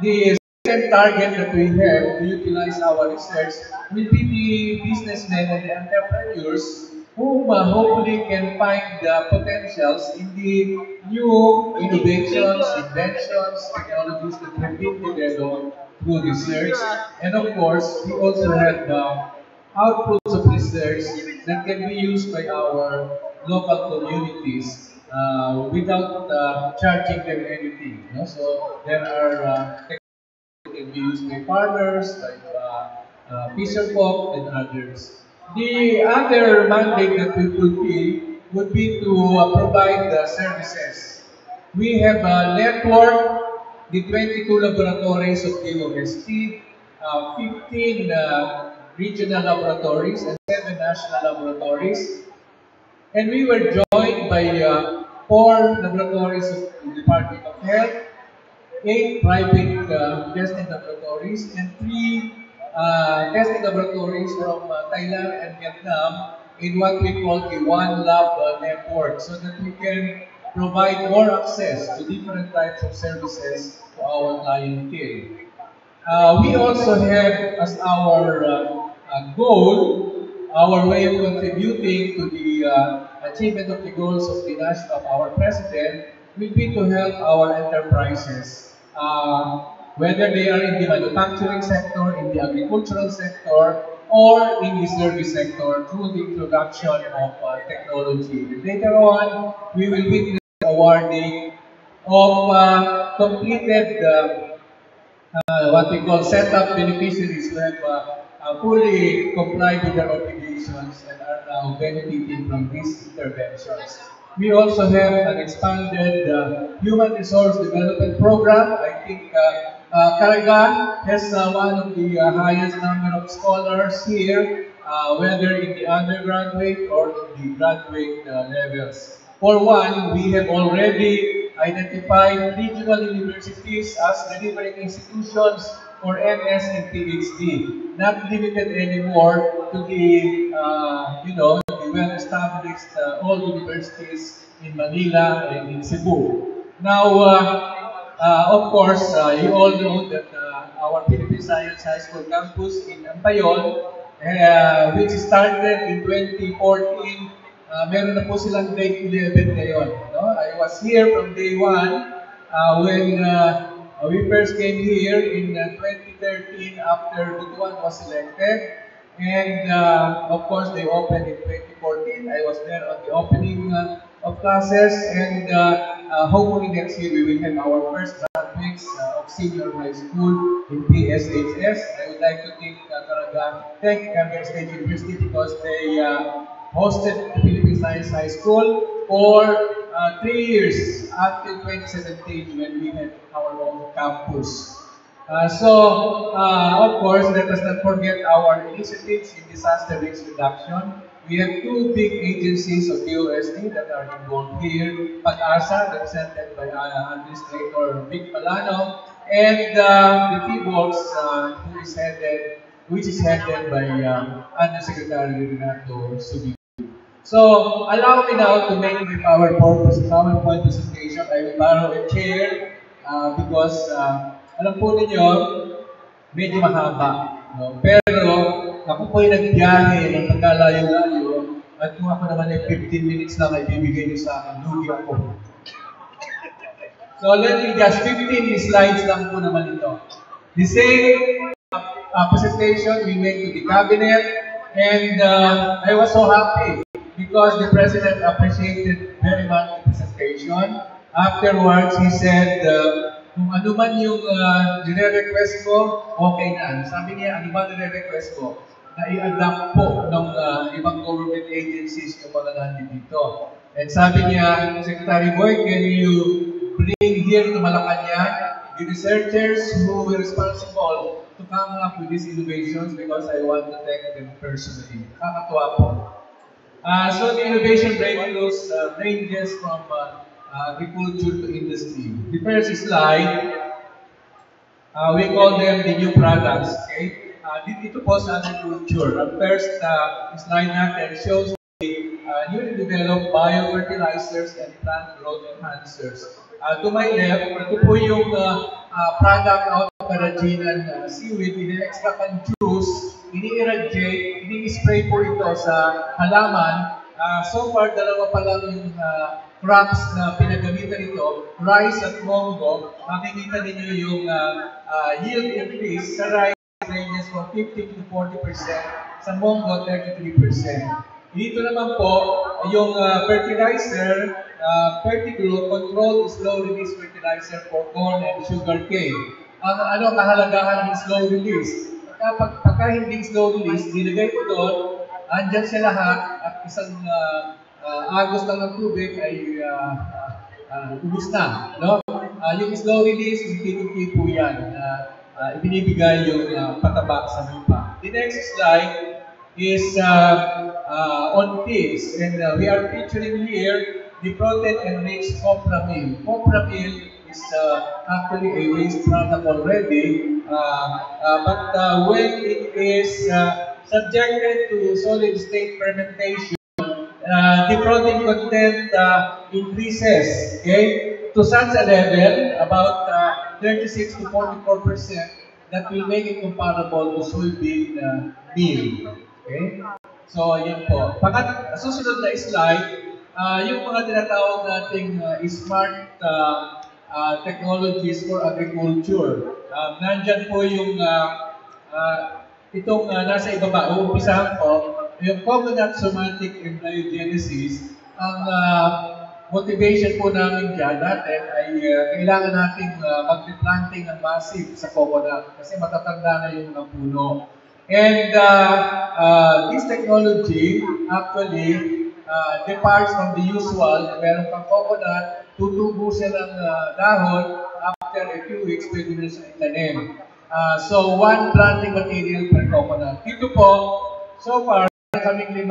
The second target that we have to utilize our research will be the businessmen and the entrepreneurs who hopefully can find the potentials in the new innovations, inventions, technologies that have been developed through research. And of course, we also have outputs of research that can be used by our local communities without charging them anything. You know? So there are techniques that can be used by farmers, like fisher folk and others. The other mandate that we fulfill would be to provide the services. We have networked the 22 laboratories of DOST, 15 regional laboratories, and 7 national laboratories. And we were joined by 4 laboratories of the Department of Health, 8 private testing laboratories, and 3 testing laboratories from Thailand and Vietnam in what we call the One Lab network so that we can provide more access to different types of services to our clientele. We also have as our goal, our way of contributing to the achievement of the goals of the national of our president will be to help our enterprises whether they are in the manufacturing sector, in the agricultural sector, or in the service sector through the introduction of technology. And later on, we will witness the awarding of completed what we call set-up beneficiaries who have fully complied with their obligations and are now benefiting from these interventions. We also have an expanded human resource development program. I think Caraga has one of the highest number of scholars here, whether in the undergraduate or in the graduate levels. For one, we have already identified regional universities as delivering institutions for MS and PhD, not limited anymore to the, the well-established old universities in Manila and in Cebu. Now, of course, you all know that our Philippine Science High School campus in Ampayon, which started in 2014, meron na po silang grade 11 ngayon. No? I was here from day 1 when we first came here in 2013 after BUTUAN was elected. And of course, they opened in 2014. I was there on the opening of classes, and hopefully next year we will have our first graduates of senior high school in PSHS. I would like to thank Caraga State University because they hosted the Philippine Science High School for 3 years until 2017 when we had our own campus. Of course, let us not forget our initiatives in disaster risk reduction. We have two big agencies of USD that are involved here. PAG-ASA, represented by Administrator Vic Palano, and the PBOX, which is headed by Undersecretary Renato Subi. So, allow me now to make the PowerPoint presentation. I will borrow a chair because alam po ninyo, medyo mahaba. No? Pero ako po yung nagbiyahe ng pagkalayo-layo at kung ako naman ay 15 minutes lang ay bibigay niyo sa akin, lugi ako. So let me just 15 slides lang po naman ito. The same presentation we made to the cabinet, and I was so happy because the President appreciated very much the presentation. Afterwards, he said, kung ano man yung nire-request ko, okay na. Sabi niya, ano ba nire-request ko? Na i-adapt po ng ibang government agencies yung mga nandito. And sabi niya, Secretary Boy, can you bring here to Malacanang the researchers who were responsible to come up with these innovations because I want to thank them personally. Nakakatuwa po. So the innovation breakthroughs ranges from agriculture to industry. The first slide, we call them the new products. Okay? Dito po sa agriculture. Ang first slide natin shows the newly developed biofertilizers and plant growth enhancers. To my left, ito po yung product out of Caraginian seaweed. Ini-extract ang juice, ini-irradiate, ini-spray po ito sa halaman. So far, dalawa pa lang yung crops na pinagamitan ito, rice at mongo. Makikita ninyo yung yield increase sa rice ranges from 15 to 40%, sa mongo 33%. Dito naman po, yung fertilizer, Fertiglow Controlled Slow Release Fertilizer for corn and sugar cane. Ang kahalagahan ng slow release? Pagka hindi slow release, nilagay ko doon, andyan sila lahat at isang agos lang ng tubig ay ubus na. No? Yung slow release, hindi po yan. Ibinibigay yung pataba sa lupa. The next slide is on pigs. And we are featuring here the protein-enriched copra meal. Copra meal is actually a waste product already, but when it is subjected to solid-state fermentation, the protein content increases, okay, to such a level, about 36 to 44%, that will make it comparable to soybean meal. Okay? So, yun po. Susunod na slide, yung mga tinatawag nating smart technologies for agriculture. nandyan po yung itong nasa ibaba, uumpisahan ko, yung coconut somatic embryogenesis. Ang motivation po namin dyan natin ay kailangan nating mag-replanting ng massive sa coconut kasi matatanda na yung mga puno. And this technology actually departs from the usual na meron kang coconut, tutubo siya ng dahon, after a few weeks, pwede na siya itanim. So, one planting material per coconut. Dito po, so far, kaming 5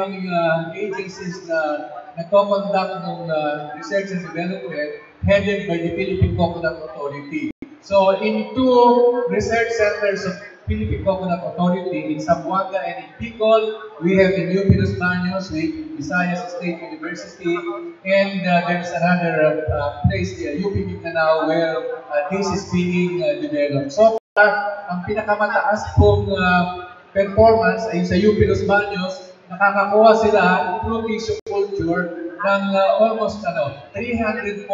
agencies na nagko-conduct ng research and development headed by the Philippine Coconut Authority. So, in 2 research centers of Philippine Coconut Authority in Zamboanga and in Bicol, we have in UP Los Baños with Visayas State University, and there's another place here, UP Mindanao, where this is being developed. So far, ang pinakamataas pong performance ay sa UP Los Baños, nakakakuha sila through tissue culture ng almost 340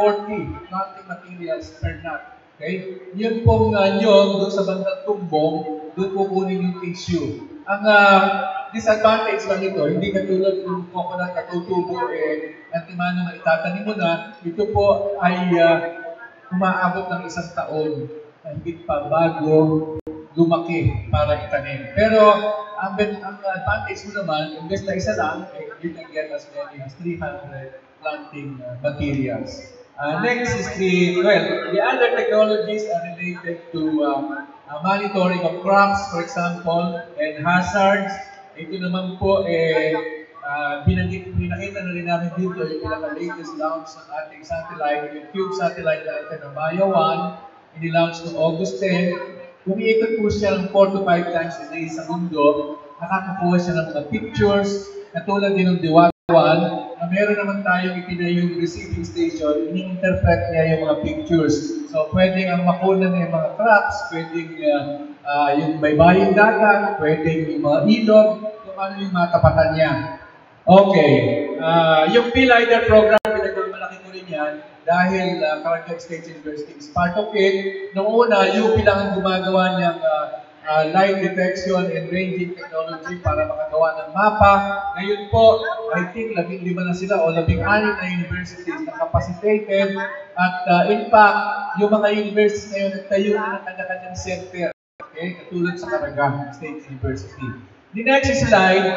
planting materials per nut. Okay? Yun pong nyog doon sa bandang tumbong, doon po kunin yung tissue. Ang disadvantage lang ito, hindi katulad ng coconut na tutubo, antimano na itatanim mo na, ito po ay umaabot ng 1 taon, higit pa bago lumaki para itanim. Pero ang advantage mo naman, imbes na isa lang, you can get as many as 300 planting materials. Next is the other technologies are related to monitoring of crops, for example, and hazards. Ito naman po, pinakita na rin namin dito yung pinaka-latest launch ng ating satellite, yung Cube satellite natin ng BUTUAN, ini-launch noong August 10. Umiikot po siya ng 4 to 5 times a day sa mundo. Nakakakuha siya ng mga pictures, katulad din ng BUTUAN, na meron naman tayong itinayong receiving station, ini-interpret niya yung mga pictures. So, pwedeng ang makunan ng mga crops, pwedeng yung baybaying dagat, pwedeng yung mga ilog, kung ano yung mga tapatan niya. Okay. Yung P-LIDAR program, pinagmamalaki ko rin yan dahil Caraga State University is part of it. Noong una, UP lang ang gumagawa niyang light detection and ranging technology para makagawa ng mapa. Ngayon po, I think 15 na sila o 16 na universities na capacitated. At in fact, yung mga universities na yun nagtayo na ng kanya-kanyang center. Okay? Katulad sa Caraga State University. The next slide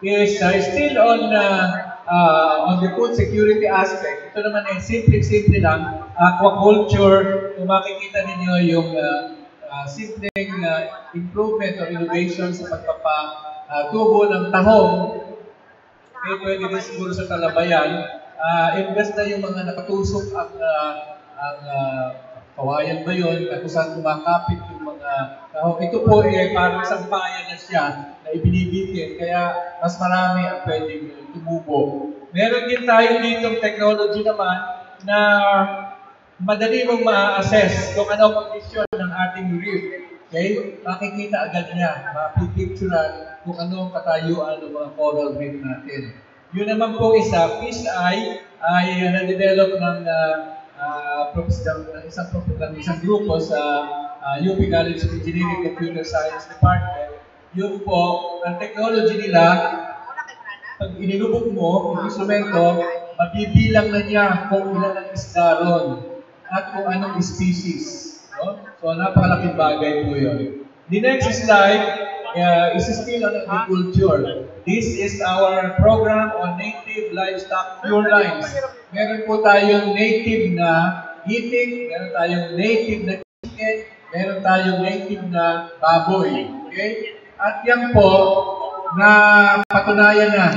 is still on the food security aspect. Ito naman ay simple lang. Aquaculture, kung makikita ninyo yung simpleng improvement or innovation sa pagpapatubo ng tahong, pwede rin siguro sa talabayan. Invest na yung mga nakatusok ang kawayan ba yun, na kung saan kumakapit yung mga tahong. Ito po parang sampayan na siya na ibinibitin, kaya mas marami ang pwedeng tumubo. Meron din tayo ditong technology naman na madali mong ma-assess kung ano ang condition ng ating reef. Okay? Makikita agad niya, mapipicturean kung ano ang katayuan ng mga coral reef natin. Yun naman po fish eye, ay na-develop ng isang grupo sa UP College of Engineering Computer Science Department. Yun po, ang technology nila, pag inilubog mo yung instrumento, mabibilang na niya kung ilan ang isda ron at kung anong species. No? So, napakalaking bagay po yun. The next slide is still on agriculture. This is our program on native livestock pure lines. Meron po tayong native na itik, meron tayong native na chicken, meron tayong native na baboy. Okay? At yan po, na patunayan na,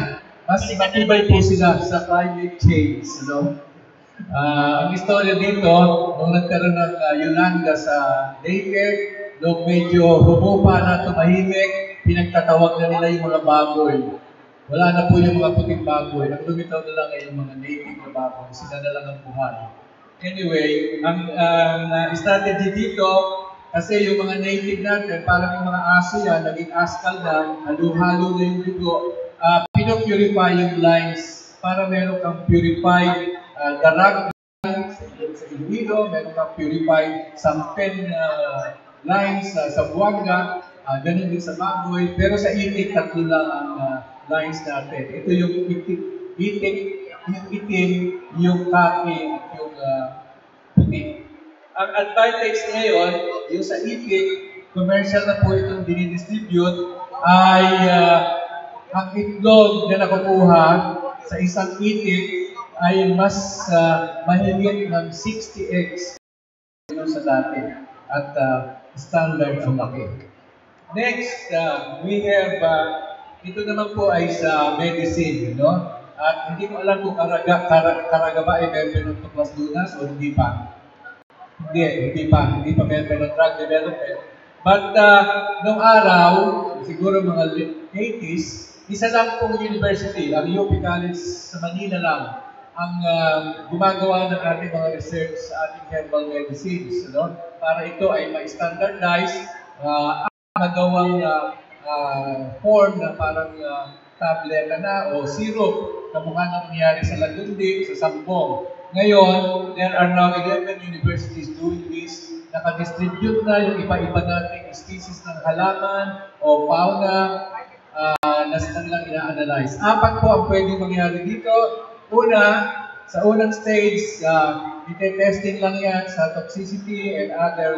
mas matibay po sila sa climate change. No? Ang istorya dito, nung nagkaroon ng Yolanda sa daycare, nung medyo humupa na tumahimik, pinagtatawag na nila yung mga baboy. Wala na po yung mga puting baboy. Ang lumitaw na lang ay yung mga native na baboy. Sila na lang ang buhay. Anyway, ang strategy dito, kasi yung mga native natin, parang yung mga aso yan, naging askal na, halo-halo na yung dugo, pinopurify yung lines para meron kang purified darag sa Iloilo, meron kang purified sampen lines sa Buanga, ganun din sa Bagoy, pero sa itik, tatlo lang ang lines natin. Ito yung itik, yung itim, yung kaki, at yung puti. Ang advantage ngayon, yung sa itik, commercial na po itong dinidistribute, ay ang itlog na nakukuha sa isang itik ay mas mahigit ng 60x sa dati at standard ang laki. Next, we have, ito naman po ay sa medicine, no? At hindi ko alam kung Caraga ba ay member ng Tuklas Lunas o hindi pa. Hindi pa member ng drug development. But noong araw, siguro mga 80s, isa lang pong university, ang UP College sa Manila lang, ang gumagawa ng ating mga research sa ating herbal medicines, no? Para ito ay ma-standardize, magawang form na parang tableta na o syrup na mukha na nangyari sa Lagundi, sa Sambong. Ngayon, there are now 11 universities doing this. Nakadistribute na yung iba-iba nating species ng halaman o fauna na lang ina-analyze. 4 po ang pwedeng mangyari dito. Una, sa unang stage, ite-testing lang yan sa toxicity and other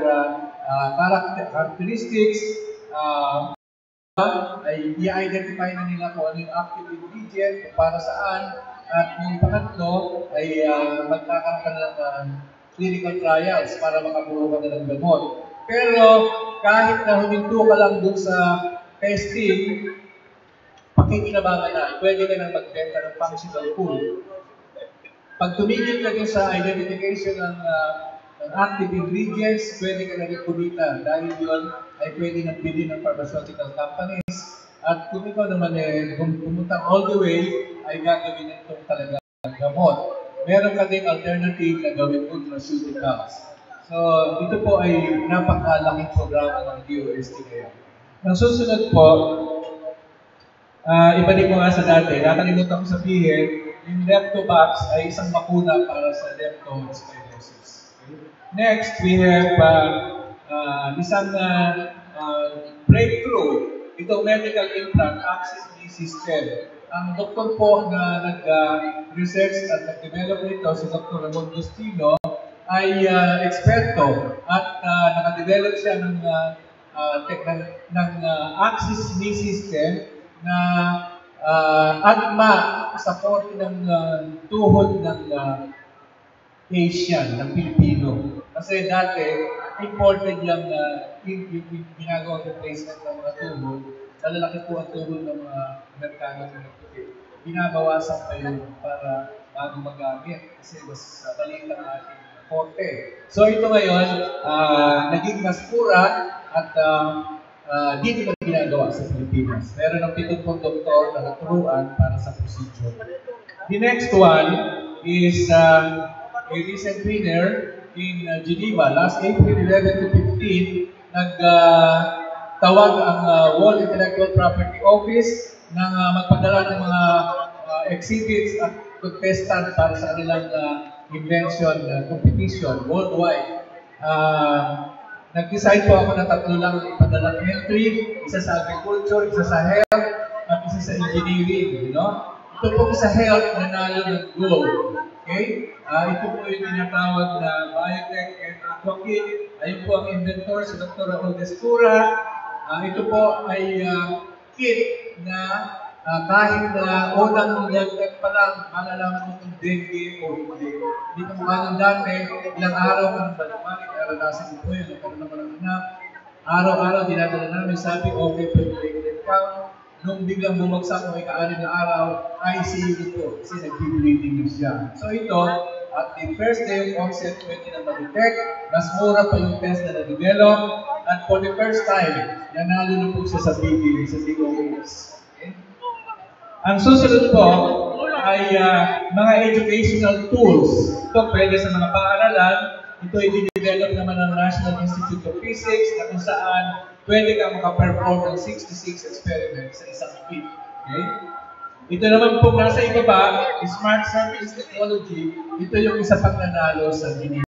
characteristics. Ay i-identify na nila kung ano yung active ingredient, kung para saan, at yung pangatlo ay magkakaroon ka ng clinical trials para makabuo ka na ng gamot. Pero kahit na huminto ka lang dun sa testing, pakikinabangan na, pwede ka nang magbenta ng functional food. Pag tumigil ka dun sa identification ng active ingredients, pwede ka na rin kumita dahil yun ay pwede nang bilhin ng pharmaceutical companies. At kung ikaw naman pumunta all the way, ay gagawin itong talagang gamot. Meron ka din alternative na gawin nutraceuticals. So, ito po ay napakalaking programa ng DOST ngayon. Ang susunod po, ibalik ko nga sa dati, nakalimutan ko sabihin, yung leptobax ay isang bakuna para sa leptospirosis. Okay? Next, we have isang breakthrough. Itong medical implant access system. Ang doktor po na nag-research at nag-develop nito, si Dr. Ramon Bustino, ay eksperto at nakadevelop siya ng access system na agma sa korte ng tuhod ng Asian, ng Pilipino. Kasi dati, imported lang ginagawa ng replacement ng mga tuhod. Malalaki po ang tuhod ng mga Amerikano ng puti. Binabawasan pa yun para bago magamit. Kasi mas maliit lang ating korte. So ito ngayon, naging mas mura at dito na ginagawa sa Pilipinas. Meron ng 70 doktor na naturuan para sa procedure. The next one is a recent winner in Geneva. Last April 11 to 15, nagtawag ang World Intellectual Property Office ng magpadala ng mga exhibits at contestant para sa kanilang invention competition worldwide. Nag-decide po ako na 3 lang ipadalang entry, isa sa agriculture, isa sa health, at isa sa engineering. Ito po sa health, nanalo ng gold. Okay? Ito po yung tinatawag na biotech and aquakit. Ayun po ang inventor, si Dr. Raul Descura. Ito po ay kit na kahit na unang niyagdag pa lang, malalaman mo kung dengue o hindi. Hindi ka mukha ng dati, ilang araw kang malamangit, aranasin mo po yun, nagkaroon naman ng anak. Araw-araw, dinadala namin, sabi, okay po yung platelet count. Nung biglang bumagsak o ika-6 na araw, ICU na po, kasi nag-bleeding na siya. So ito, at the first day of onset, pwede na mag-detect, mas mura pa yung test na na-develop, at for the first time, nanalo na po siya sa BD, sa DOS. Okay? Ang susunod po ay mga educational tools. Ito pwede sa mga paaralan. Ito ay dinevelop naman ng National Institute of Physics na kung saan pwede kang makaperform ng 66 experiments sa isang kit. Okay? Ito naman po nasa ibaba, Smart Surface Technology. Ito yung isa pang nanalo sa Geneva.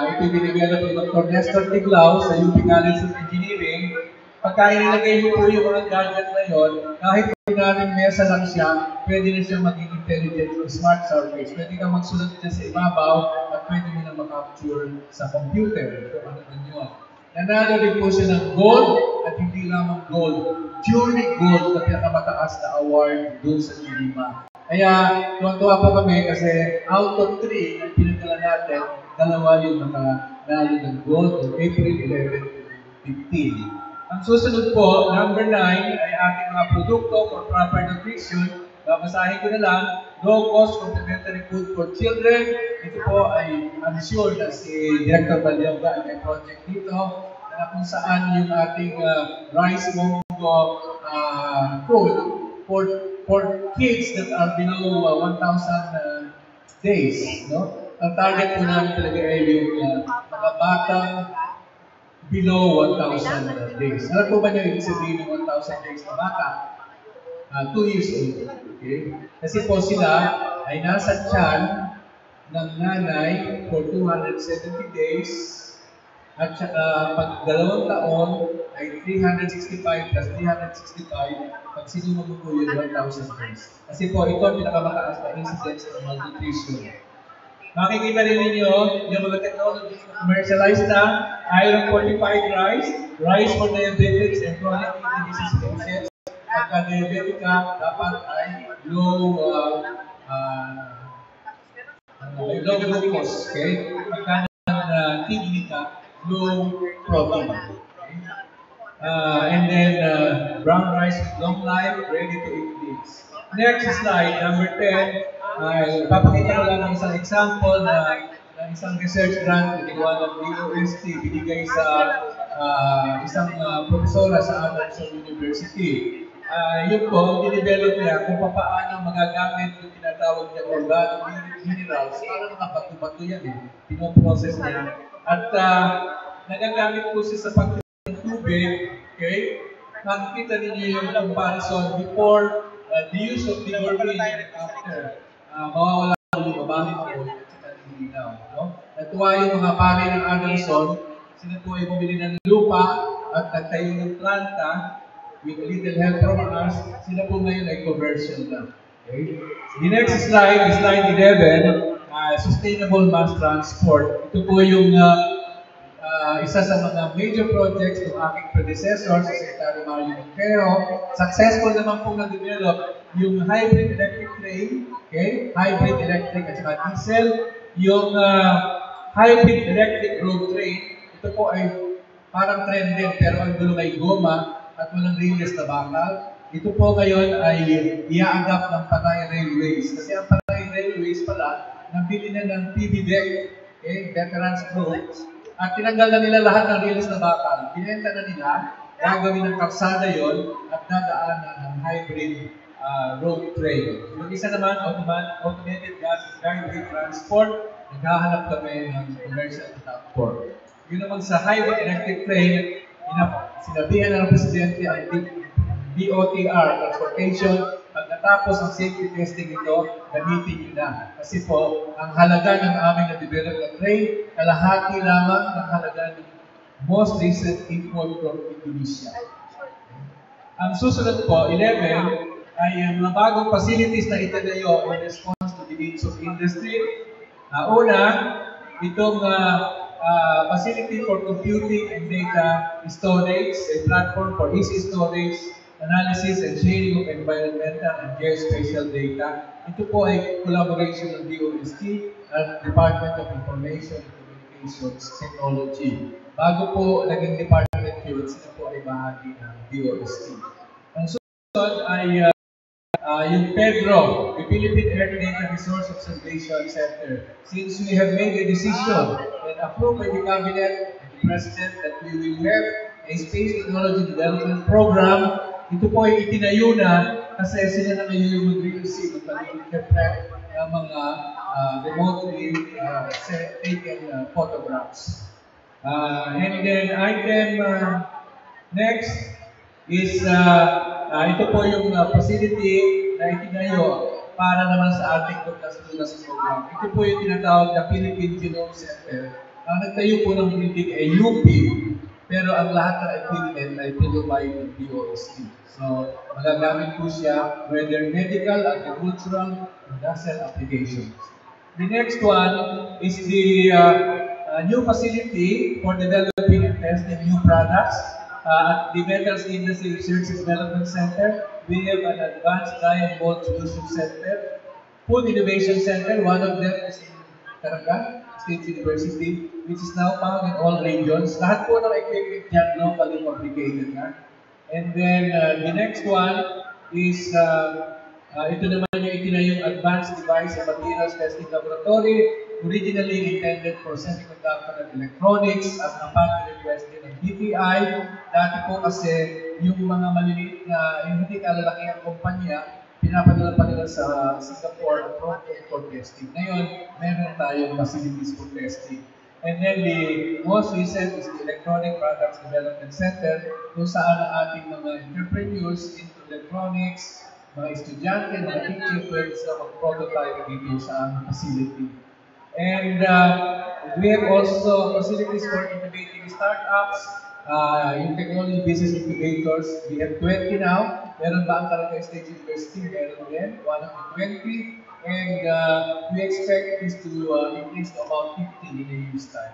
ito binidevelop ni Dr. Nestor Tiglao sa UP College of Engineering. Pagka inilagay mo po yung mga gadget na yun, kahit natin mesa lang siya, pwede na siya maging intelligent o smart surface. Pwede kang magsulat dyan sa ibabaw at pwede mo na makapture sa computer. Ito ano na yun. Nanalo din po siya ng gold at hindi lamang gold. Jury gold na pinakamataas na award doon sa Lima. Kaya tuwa po kami kasi out of 3 na pinagdala natin, dalawa yung nakanalo ng gold on April 11 to 15. Ang susunod po, number 9, ay ating mga produkto for proper nutrition. Babasahin ko na lang, low-cost complementary food for children. Ito po ay I'm sure na si Director Balyoga ay may project dito na kung saan yung ating rice mongo food for kids that are below 1,000 days. No? Ang target po namin talaga ay yung mga batang below 1,000 days. Alam po ba niyo ibig sabihin ng 1,000 days na bata? 2 years old. Okay? Kasi po sila ay nasa tiyan ng nanay for 270 days at pag 2 taon ay 365 plus 365 pag sinunod mo po yung 1,000 days. Kasi po ito ang pinakamataas na incidence ng malnutrition. Makikita rin ninyo yung mga technologies na commercialized na iron fortified rice, rice for diabetics and chronic kidney disease patients. Pagka diabetic ka, dapat ay low glucose, okay? Pagka kidney ka, low protein. Okay? And then brown rice with long life, ready to eat meals. Next slide, number 10. Papakita ko lang ng isang example ng isang research grant na ginawa ng BUST binigay sa isang profesora sa Rstw University. Yun po, dinevelop niya kung paano magagamit yung tinatawag niya organic minerals para makabato-bato yan eh. Pinoprocess niya. At nagagamit po siya sa pagtitin ng tubig, okay? Makikita ninyo yung comparison before the use of the gourmet and after. Mawawala yung babae ko at saka nilinaw. No? Natuwa yung mga pare ng Anderson, sila po ay bumili ng lupa at nagtayo ng planta with a little help from us, sila po ngayon ay conversion lang. Okay? The next slide, slide 11, sustainable mass transport. Ito po yung isa sa mga major projects ng aking predecessor, si Secretary Mario Montero. Successful naman po na-develop yung hybrid electric train, okay? Hybrid electric at saka diesel. Yung hybrid electric road train, ito po ay parang trend din, pero ang gulong ay goma at walang railways na bakal. Ito po ngayon ay iaagap ng Panay Railways. Kasi ang Panay Railways pala, nabili na ng PBDEC, okay? Veterans Group. At tinanggal na nila lahat ng rails na bakal. Binenta na nila, gagawin ng kalsada yon at dadaanan ng hybrid road train. Yung isa naman, automated guided transport, naghahanap kami ng commercial transport. Yun naman sa hybrid electric train, sinabihan na ng Presidente ang BOTR, transportation. Pagkatapos ang safety testing ito, gamitin nyo na. Kasi po, ang halaga ng aming na-develop na train, kalahati lamang ng halaga ng most recent import from Indonesia. Ang susunod po, 11, ay mga bagong facilities na itinayo in response to the needs of industry. Una, itong facility for computing and data storage, a platform for easy storage, analysis and sharing of environmental and geospatial data. Ito po ay collaboration ng DOST at Department of Information and Communications Technology. Bago po naging department yun, sila po ay bahagi ng DOST. Ang susunod ay yung PEDRO, the Philippine Earth Data Resource Observation Center. Since we have made a decision and approved by the Cabinet and the President that we will have a Space Technology Development Program, ito po ay itinayo na kasi sila na ngayon yung mag-receive at mag-interpret ng mga remotely taken photographs. And then item next is ito po yung facility na itinayo para naman sa ating pagkasulas program. Ito po yung tinatawag na Philippine Genome Center. Ang nagtayo po ng building ay UP, pero ang lahat ng equipment ay pinrovide ng BOST. So, magagamit po siya whether medical, agricultural, industrial applications. The next one is the new facility for developing and testing new products. At the Metals Industry Research and Development Center, we have an Advanced Die and Mold Solution Center, Food Innovation Center. One of them is in Caraga State University, which is now found in all regions. Lahat po ng equipment dyan locally fabricated na. And then the next one is ito naman yung itinayong Advanced Device and Materials Testing Laboratory, originally intended for semiconductor and electronics, as upon the request din ng DTI. Dati po kasi yung mga maliliit na hindi kalalaki ang kumpanya, pinapadala pa nila sa Singapore for testing. Ngayon, meron tayong facilities for testing. And then the most recent is the Electronic Products Development Center, kung saan ang ating mga entrepreneurs into electronics, mga estudyante, mga teacher, pwede sila mag-prototype dito sa aming facility. And we have also facilities for incubating startups, yung technology business incubators. We have 20 now. Meron ba ang Caraga State University? Meron din, one of the 20. And we expect this to increase to about 50 in a year's time.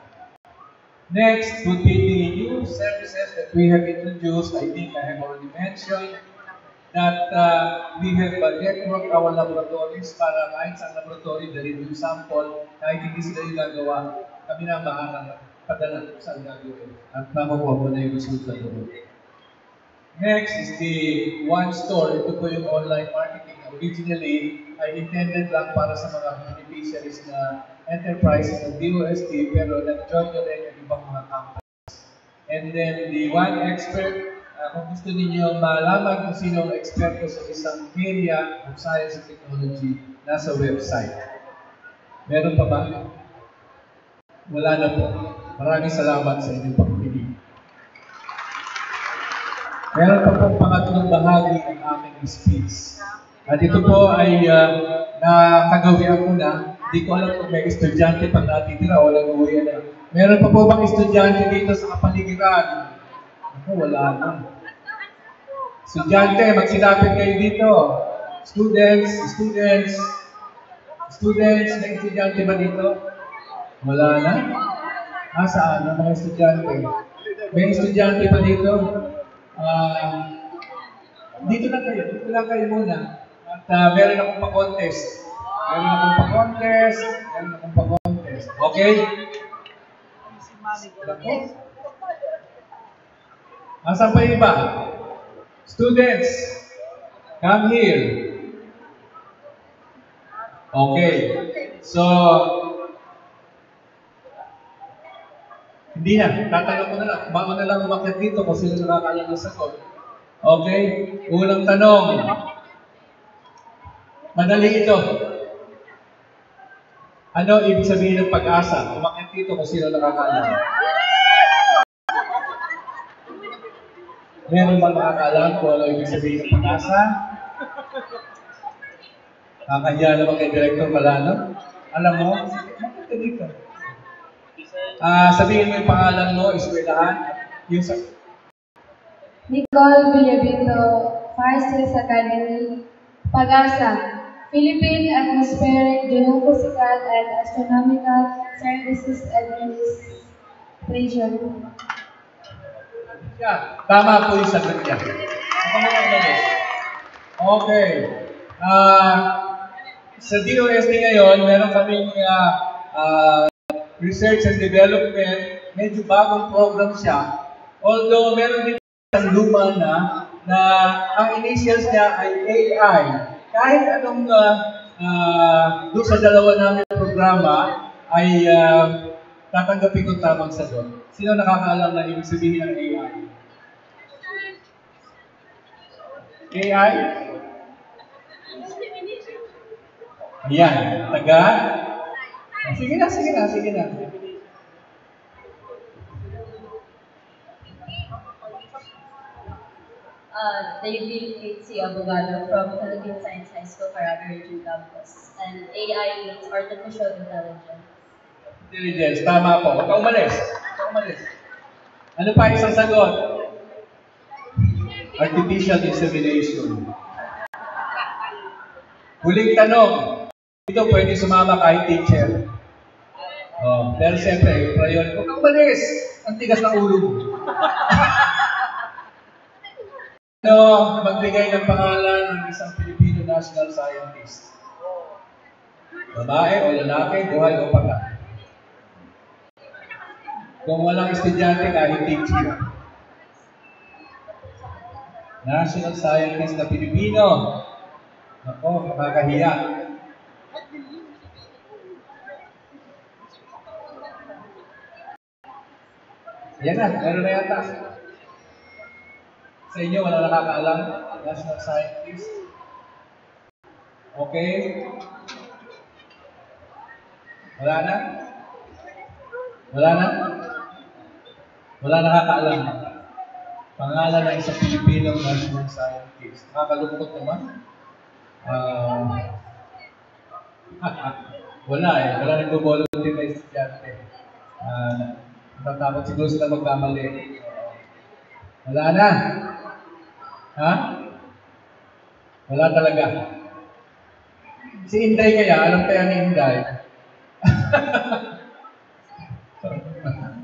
Next would be the new services that we have introduced. I think I have already mentioned that we have networked our laboratories para kahit sa laboratory, dalhin yung sample, kahit hindi sila yung gagawa, kami na bahala padala sa gagawin at makukuha mo na yung resulta doon. Next is the One Store. Ito po yung online marketing. Originally, ay intended lang para sa mga beneficiaries na enterprises ng BUST, pero nag-join na rin yung ibang mga companies. And then the One Expert, kung gusto ninyo malaman kung sino ang eksperto sa isang area of science and technology, nasa website. Meron pa ba? Wala na po. Maraming salamat sa inyong pagkikinig. Meron pa pong pangatlong bahagi ng aking speech. At ito po ay nakagawian ko na. Hindi ko alam kung may estudyante pang natitira o nag-uwi na. Meron pa po bang estudyante dito sa kapaligiran? Ako, wala na. Estudyante, magsilapit kayo dito. Students, may estudyante ba dito? Wala na? Saan ang mga estudyante? May estudyante pa dito? Dito lang kayo muna. At meron akong pa-contest. Okay? Asan pa yung iba? Students, come here. Okay. So, hindi na. Tatanong ko na lang. Bago na lang umakit dito kung sino nakakaalam ng sagot. Okay? Unang tanong. Madali ito. Ano ibig sabihin ng pag-asa? Umakit dito kung sino nakakaalam. Meron ba nakakaalam kung ano ibig sabihin ng pag-asa? Kakahiya naman kay Director Malano. Alam mo, makita dito. Sabihin mo yung pangalan mo, eskwelahan, yung sa... Nicole Villabito, Fire Sales Academy, Pag-asa, Philippine Atmospheric, Geophysical and Astronomical Services Administration. Yeah, tama po yung sagot niya. Okay. Sa DOST ngayon, meron kaming research and development, medyo bagong program siya. Although meron din isang luma na ang initials niya ay AI. Kahit anong doon sa dalawa namin programa ay tatanggapin kong tamang sagot. Sino nakakaalam na ibig sabihin ng AI? AI? Ayan, taga? Sige na. David H.C. Abogado from Philippine Science High School, Caraga Region Campus. And AI means Artificial Intelligence. Intelligence, tama po. Huwag ka umalis. Huwag ka umalis. Ano pa isang sagot? Artificial insemination. Huling tanong. Dito pwede sumama kahit teacher. Oh, pero siyempre, priority. Huwag kang umalis. Ang tigas ng ulo mo. Magbigay ng pangalan ng isang Filipino national scientist. Babae o lalaki, buhay o patay. Kung walang estudyante, kahit teacher. National scientist na Pilipino. Ako, makakahiya. Yan na, meron na yata. Sa inyo, wala nakakaalam? National scientist? Okay? Wala na? Wala na? Wala nakakaalam. Pangalan ng isang Pilipinong national scientist. Nakakalungkot naman. Wala eh. Wala nag-volunteer na estudyante. Natatakot siguro sila magkamali. Wala na. Ha? Wala talaga. Si Inday kaya, alam kaya ni Inday?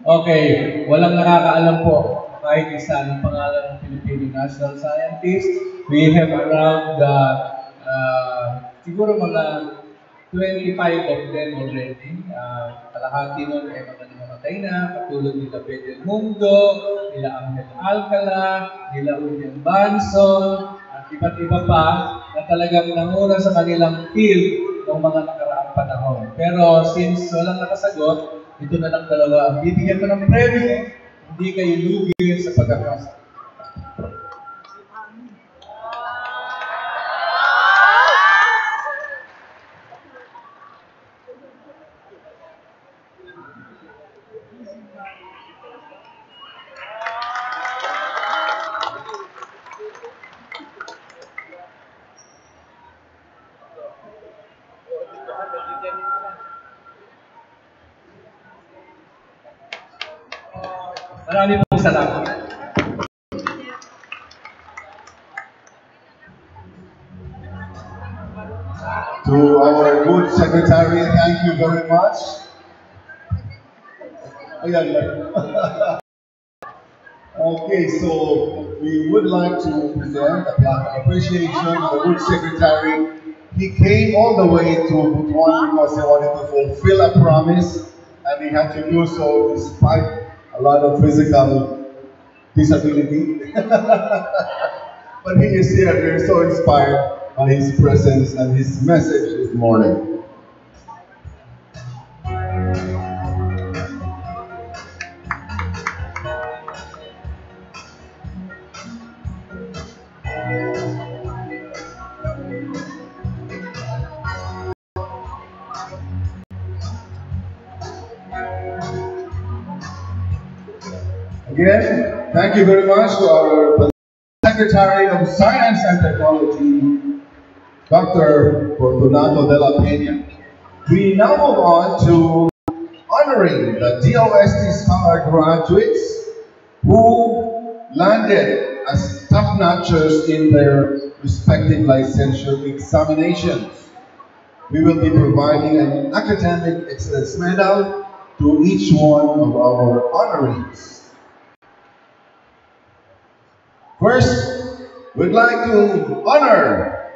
Okay, walang nakakaalam po kahit isa ng pangalan ng Filipino national scientist. We have around siguro mga 25 of them already. Kalahati nun ay mga namatay na, katulad nila Pedro Mundo, nila Ahmed Alcala, nila William Banson, at iba't iba pa na talagang nanguna sa kanilang field ng mga nakaraang panahon. Pero since walang nakasagot, ito na lang dalawa ang bibigyan ko ng premyo, hindi kayo lugi sa pagkakasa. Marami pong salamat. To our good secretary, thank you very much. Okay, so we would like to present a plaque of appreciation to the good secretary. He came all the way to BUTUAN because he wanted to fulfill a promise, and he had to do so despite a lot of physical disability. But he is here, we're so inspired by his presence and his message this morning. Again, thank you very much to our Secretary of Science and Technology, Dr. Fortunato de la Peña. We now move on to honoring the DOST Scholar graduates who landed as top-notchers in their respective licensure examinations. We will be providing an academic excellence medal to each one of our honorees. First, we'd like to honor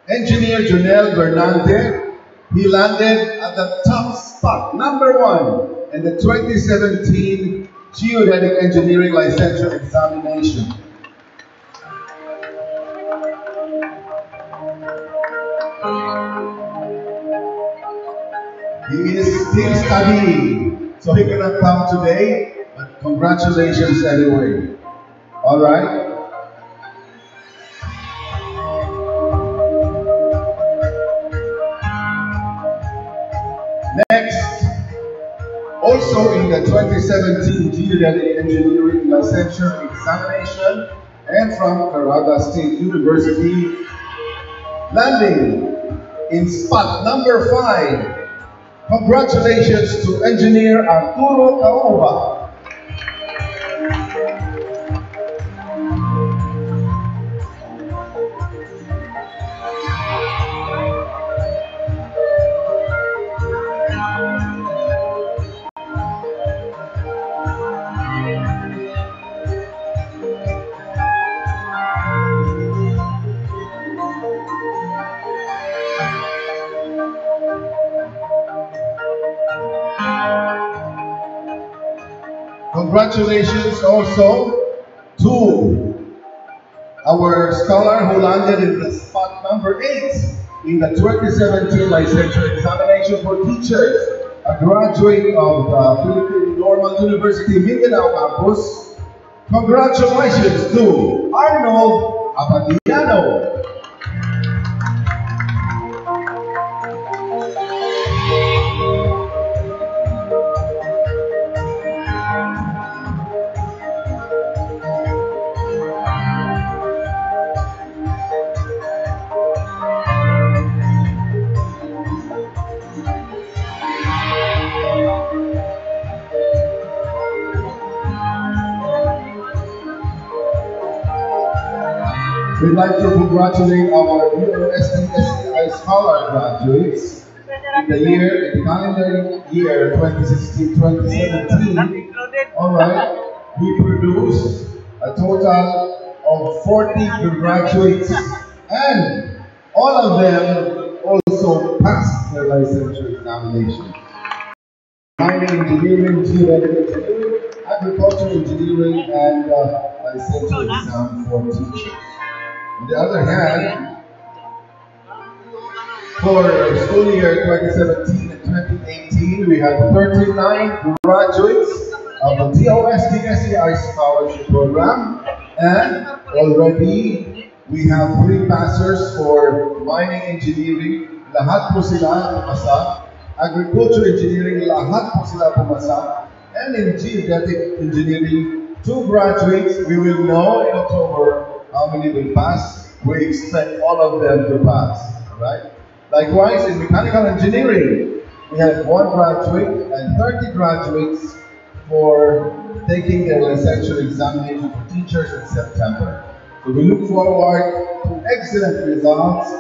Engineer Junel Bernante. He landed at the top spot, #1, in the 2017 Geodetic Engineering Licensure Examination. He is still studying, so he cannot come today, but congratulations anyway. All right? Next, also in the 2017 Geodetic Engineering Licensure Examination And from Caraga State University, landing in spot number 5. Congratulations to Engineer Arturo Caoba. Congratulations also to our scholar who landed in the spot number 8 in the 2017 licensure examination for teachers, a graduate of the Philippine Normal University Mindanao campus. Congratulations to Arnold Abadiano. We'd like to congratulate our UST Scholar graduates in the calendar year 2016-2017. Alright, we produced a total of 40 graduates, and all of them also passed their licensure examination. Mining engineering, geomedical engineering, agriculture engineering, and licensure exam for teachers. On the other hand, for school year 2017 and 2018, we had 39 graduates of the DOST SEI Scholarship Program, and already we have 3 passers for mining engineering, lahat po sila pumasa, agriculture engineering, lahat po sila pumasa, and in geodetic engineering, 2 graduates. We will know in October how many will pass. We expect all of them to pass. Alright? Likewise, in mechanical engineering, we have 1 graduate and 30 graduates for taking their licensure examination for teachers in September. So we look forward to excellent results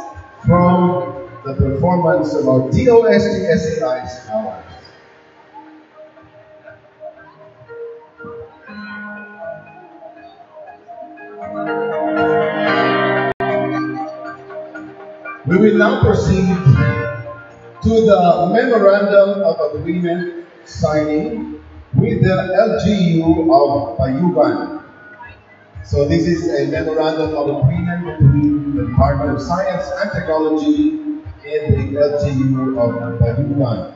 from the performance of our DOST SEI scholars. We will now proceed to the Memorandum of Agreement signing with the LGU of BUTUAN. So this is a Memorandum of Agreement between the Department of Science and Technology and the LGU of BUTUAN.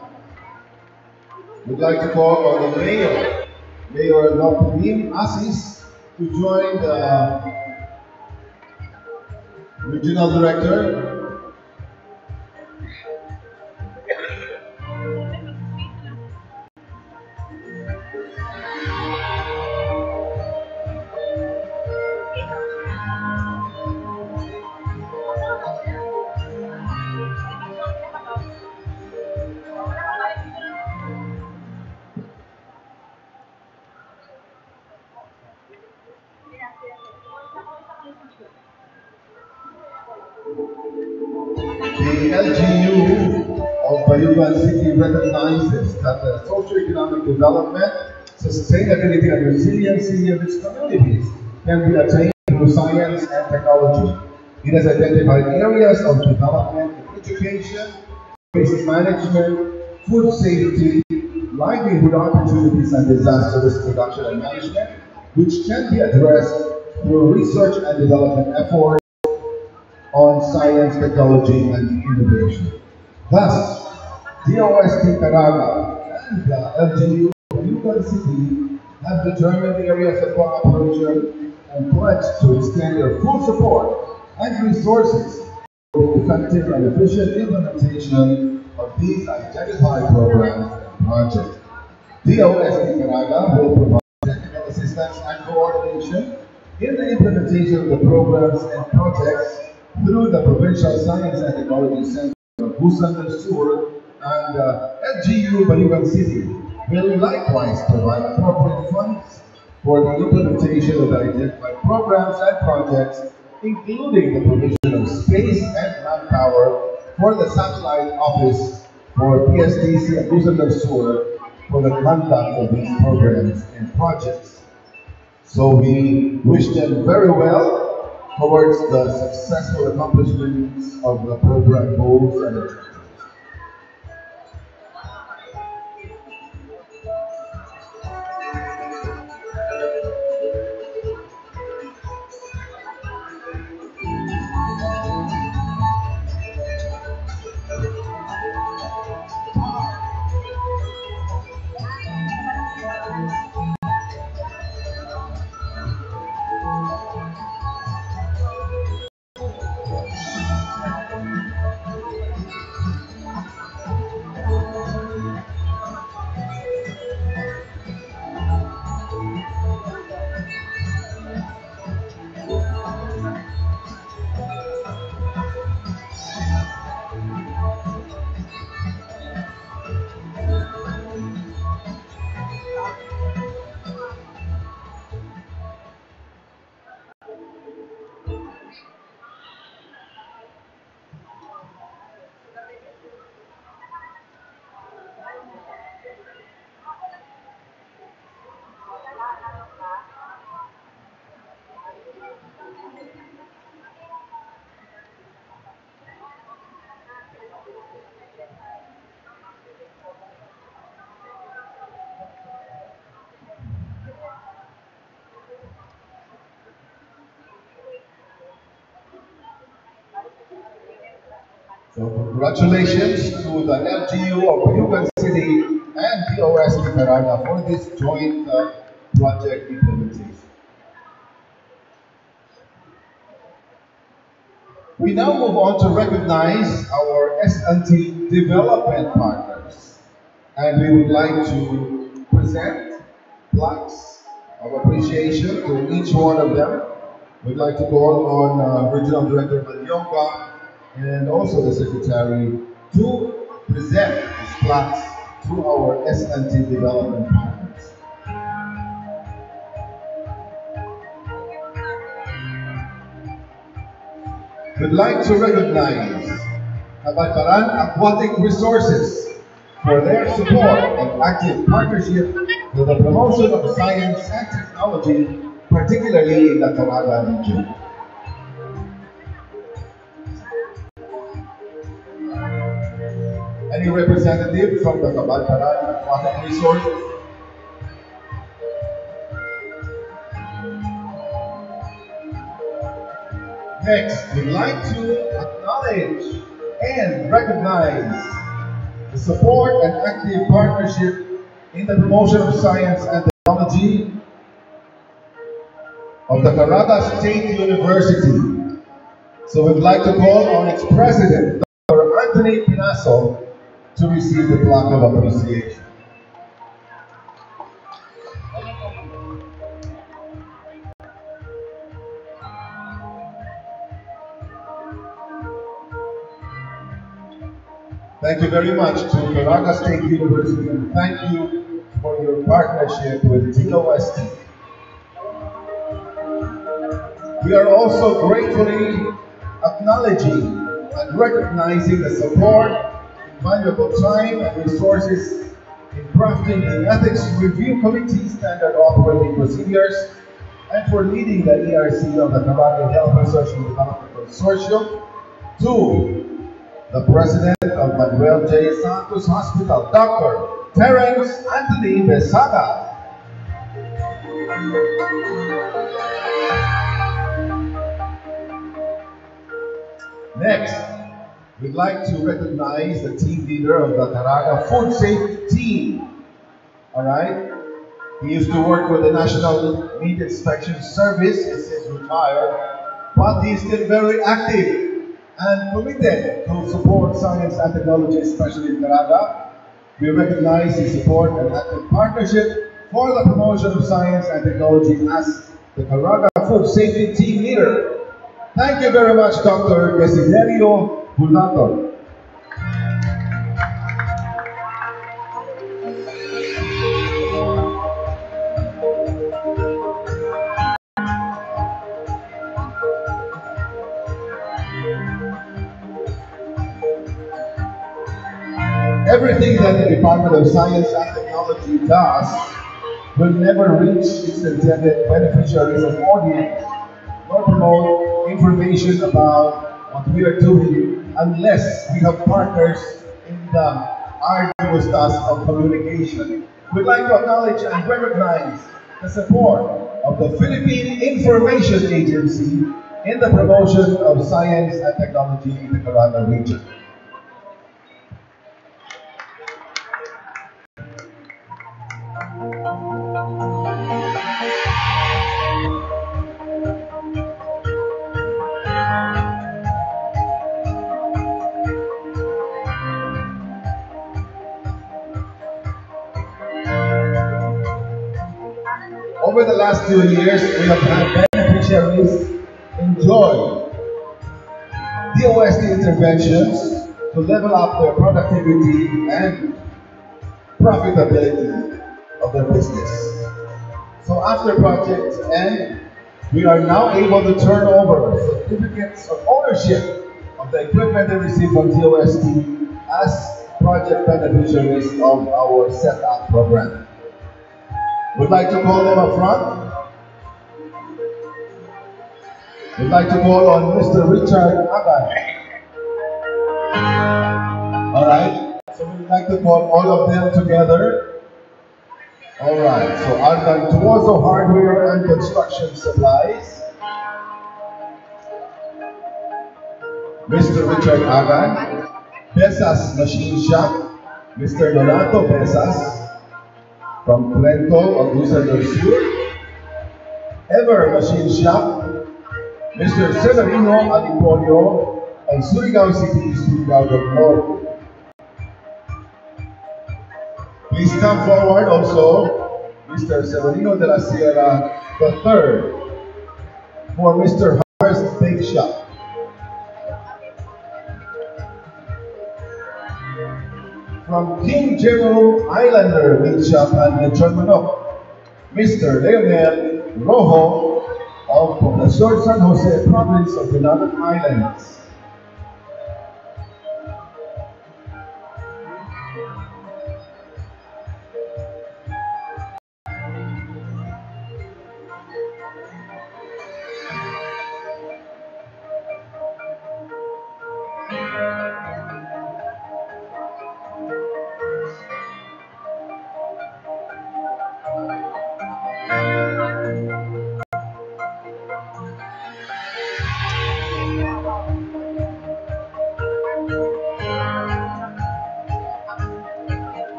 We'd like to call on the Mayor, Mayor Lopin Asis, to join the Regional Director, the LGU of BUTUAN City recognizes that the socio-economic development, sustainability, and resiliency of its communities can be attained through science and technology. It has identified areas of development in education, waste management, food safety, livelihood opportunities, and disaster risk reduction and management, which can be addressed through research and development efforts on science, technology, and innovation. Thus, DOST Caraga and the LGU of BUTUAN City have determined the areas of cooperation and pledged to extend their full support and resources for effective and efficient implementation of these identified programs and projects. DOST Caraga will provide technical assistance and coordination in the implementation of the programs and projects through the Provincial Science and Technology Center of Rstw and FGU Bayugan City will likewise provide appropriate funds for the implementation of the identified programs and projects, including the provision of space and manpower for the satellite office for PSDC and Rstw for the conduct of these programs and projects. So we wish them very well towards the successful accomplishments of the program goals and objectives. So congratulations to the LGU of Bayugan City and POSP Caraga for this joint project implementation. We now move on to recognize our S&T development partners. And we would like to present plaques of appreciation to each one of them. We'd like to call on Regional Director Malyonga and also the Secretary to present these plaques to our S&T development partners. We'd like to recognize BUTUAN Aquatic Resources for their support and active partnership with the promotion of science and technology, particularly in the Caraga region. Any representative from the BUTUAN Aquatic Resources? Next, we'd like to acknowledge and recognize the support and active partnership in the promotion of science and technology of the Caraga State University. So we'd like to call on its president, Dr. Anthony Pinaso, to receive the plaque of appreciation. Thank you very much to Caraga State University, and thank you for your partnership with TOST. We are also gratefully acknowledging and recognizing the support, valuable time and resources in crafting the Ethics Review Committee standard operating procedures and for leading the ERC of the Caraga Health Research and Development Consortium, to the President of Manuel J. Santos Hospital, Dr. Terence Anthony Besaga. Next, we'd like to recognize the team leader of the Caraga Food Safety Team. Alright? He used to work with the National Meat Inspection Service. He is retired, but he's still very active and committed to support science and technology, especially in Caraga. We recognize his support and active partnership for the promotion of science and technology as the Caraga Food Safety Team Leader. Thank you very much, Dr. Desiderio Bulaton. Everything that the Department of Science and Technology does will never reach its intended beneficiaries and audience, nor promote information about what we are doing unless we have partners in the arduous task of communication. We'd like to acknowledge and recognize the support of the Philippine Information Agency in the promotion of science and technology in the Caraga region. Over the last 2 years, we have had beneficiaries enjoy DOST interventions to level up their productivity and profitability of their business. So after project end, we are now able to turn over certificates of ownership of the equipment they received from DOST as project beneficiaries of our setup program. We'd like to call them up front. We'd like to call on Mr. Richard Agan. Alright, so we'd like to call all of them together. Alright, so Argan Tuozo Hardware and Construction Supplies. Mr. Richard Agan. Besas Machine Shop. Mr. Donato Besas. From Trento, Agusan del Sur. Ever Machine Shop, Mr. Severino Aliporio of Surigao City, Surigao del Norte. Please come forward also, Mr. Severino de la Sierra III, for Mr. Harvest Bake Shop. From King Jerome Islander Meat Shop and Lechon Manok, Mr. Leonel Rojo of Poblacion San Jose, province of the Northern Islands.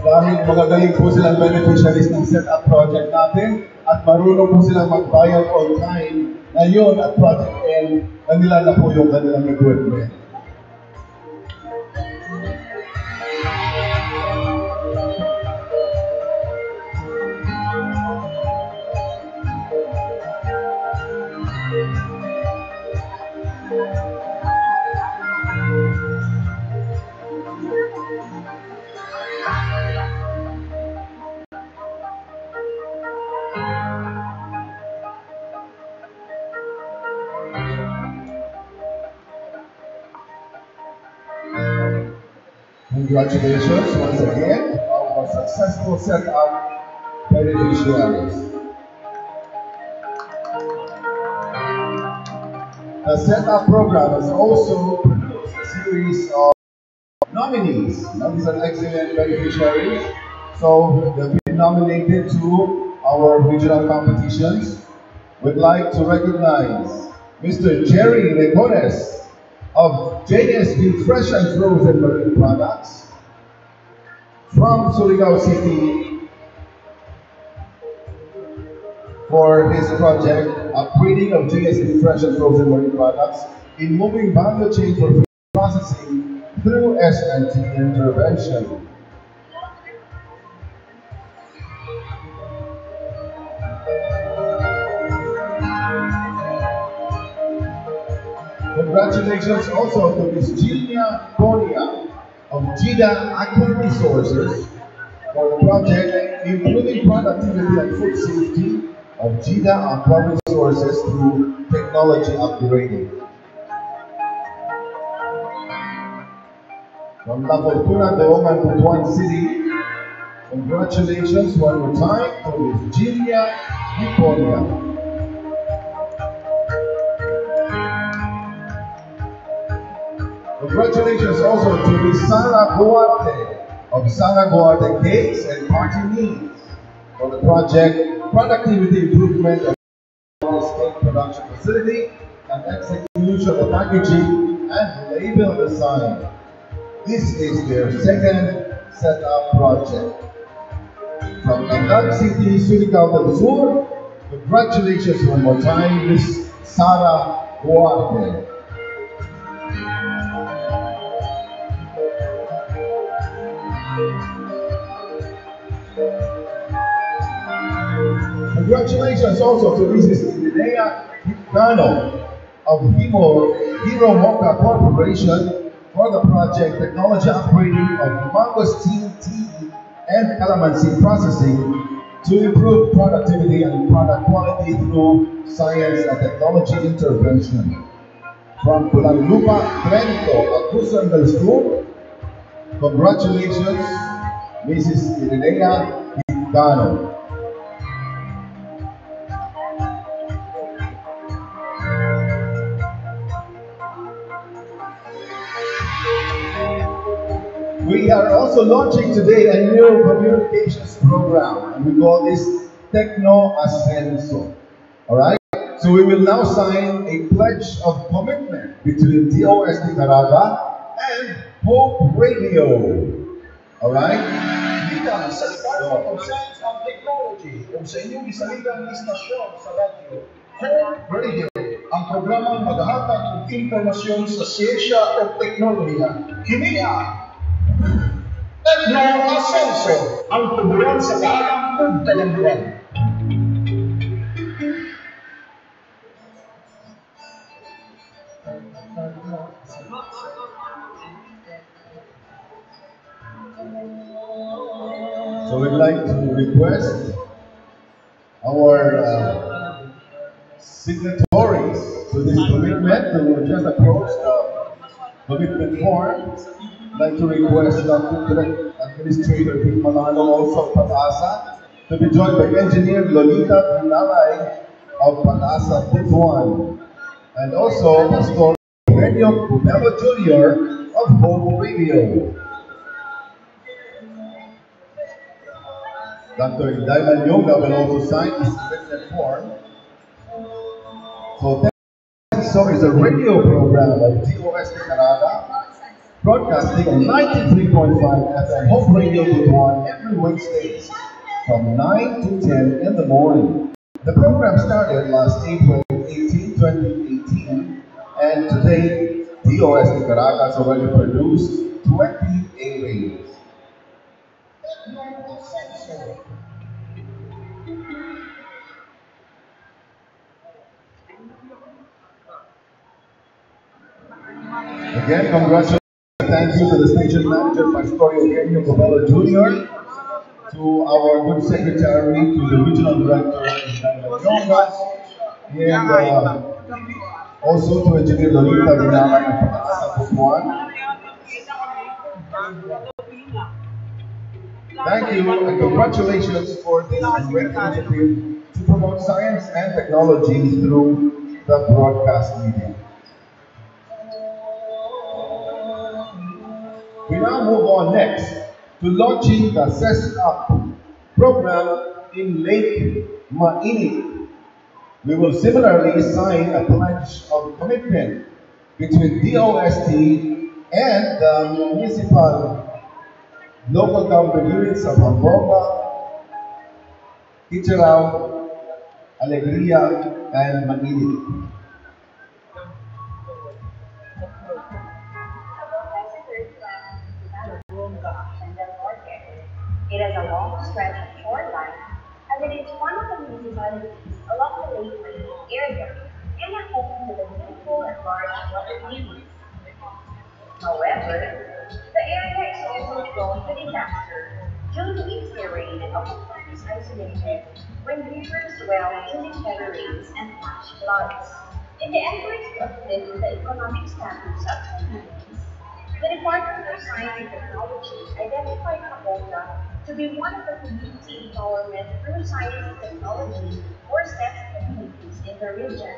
Dahil magagaling po silang beneficiaries ng setup project natin at marunong po silang magbayad on time, ngayon at project end, kanila na po yung kanilang equipment. Congratulations once again to our successful setup beneficiaries. The setup program has also produced a series of nominees. Now, these are excellent beneficiaries, so they've been nominated to our regional competitions. We'd like to recognize Mr. Jerry Recones of JSB Fresh and Frozen Marine Products from Surigao City for his project upgrading of JSB Fresh and Frozen Marine Products in moving value chain for food processing through S&T intervention. Congratulations also to Ms. Gilnia Bonia of GIDA Aqua Resources for the project Improving Productivity and Food Safety of GIDA Aqua Resources through technology upgrading. From La Fortuna, Daongan, BUTUAN City, congratulations one more time to Ms. Gilnia Bonia. Congratulations also to Ms. Sara Guarte of Sara Guarte Cakes and Party Needs for the project Productivity Improvement of the State Production Facility and Execution of Packaging and Label Design. This is their second setup project. From Nagat City, Surigao del Sur, congratulations one more time, Ms. Sara Guarte. Congratulations also to Mrs. Irinea Hipcano of Hero Mocha Corporation for the project Technology Upgrading of Mangosteen Tea and Calamansi Processing to improve productivity and product quality through science and technology intervention. From Pulanlupa, Trento, Agusan del Sur, congratulations, Mrs. Irinea Hipcano. We are also launching today a new communications program, and we call this Techno Ascenso. Alright? So we will now sign a pledge of commitment between DOST Caraga and Hope Radio. Alright? Bilang sa Department of Science and Technology o sa inyong isaligang istasyon sa radyo, Hope Radio, ang programang maghahatag ng impormasyon sa siyensya o teknolohiya. Kini Techno Ascenso, ang tuburan sa kaalam ug kalambuan. So we'd like to request our signatories to this commitment to just approach the commitment form. I'd like to request Dr. Administrator Vic Manalo also of Pag-asa to be joined by Engineer Lolita Pinalay of Pag-asa BUTUAN and also Pastor Benio Bumelo Jr. of Hope Radio. Dr. Inday Manyoga will also sign this commitment form. So TESO is a radio program of DOST Caraga, broadcasting on 93.5 FM Hope Radio BUTUAN every Wednesday from 9 to 10 in the morning. The program started last April 18, 2018, and today DOST Caraga has already produced 28 radios. Again, congratulations. Thank you to the station manager, Pastor Benio Bumelo Jr., to our good secretary, to the regional director, and also to Engineer Lolita Binalay of Pag-asa BUTUAN. Thank you and congratulations for this great initiative to promote science and technology through the broadcast media. We now move on next to launching the SES Up program in Lake Mainit. We will similarly sign a pledge of commitment between DOST and the municipal local government units of Amboga, Kicharaw, Alegria, and Mainit. It has a long stretch of shoreline, as it is one of the municipalities along the Lake Marine area and a home to the beautiful and large water lilies. However, the area is also prone to disaster due to its terrain and oftentimes isolated when rivers swell during heavy rains and flash floods. In the effort to uplift the economic status of communities, the Department of Science and Technology identified Caraga to be one of the community empowerment through science and technology or STEP communities in the region.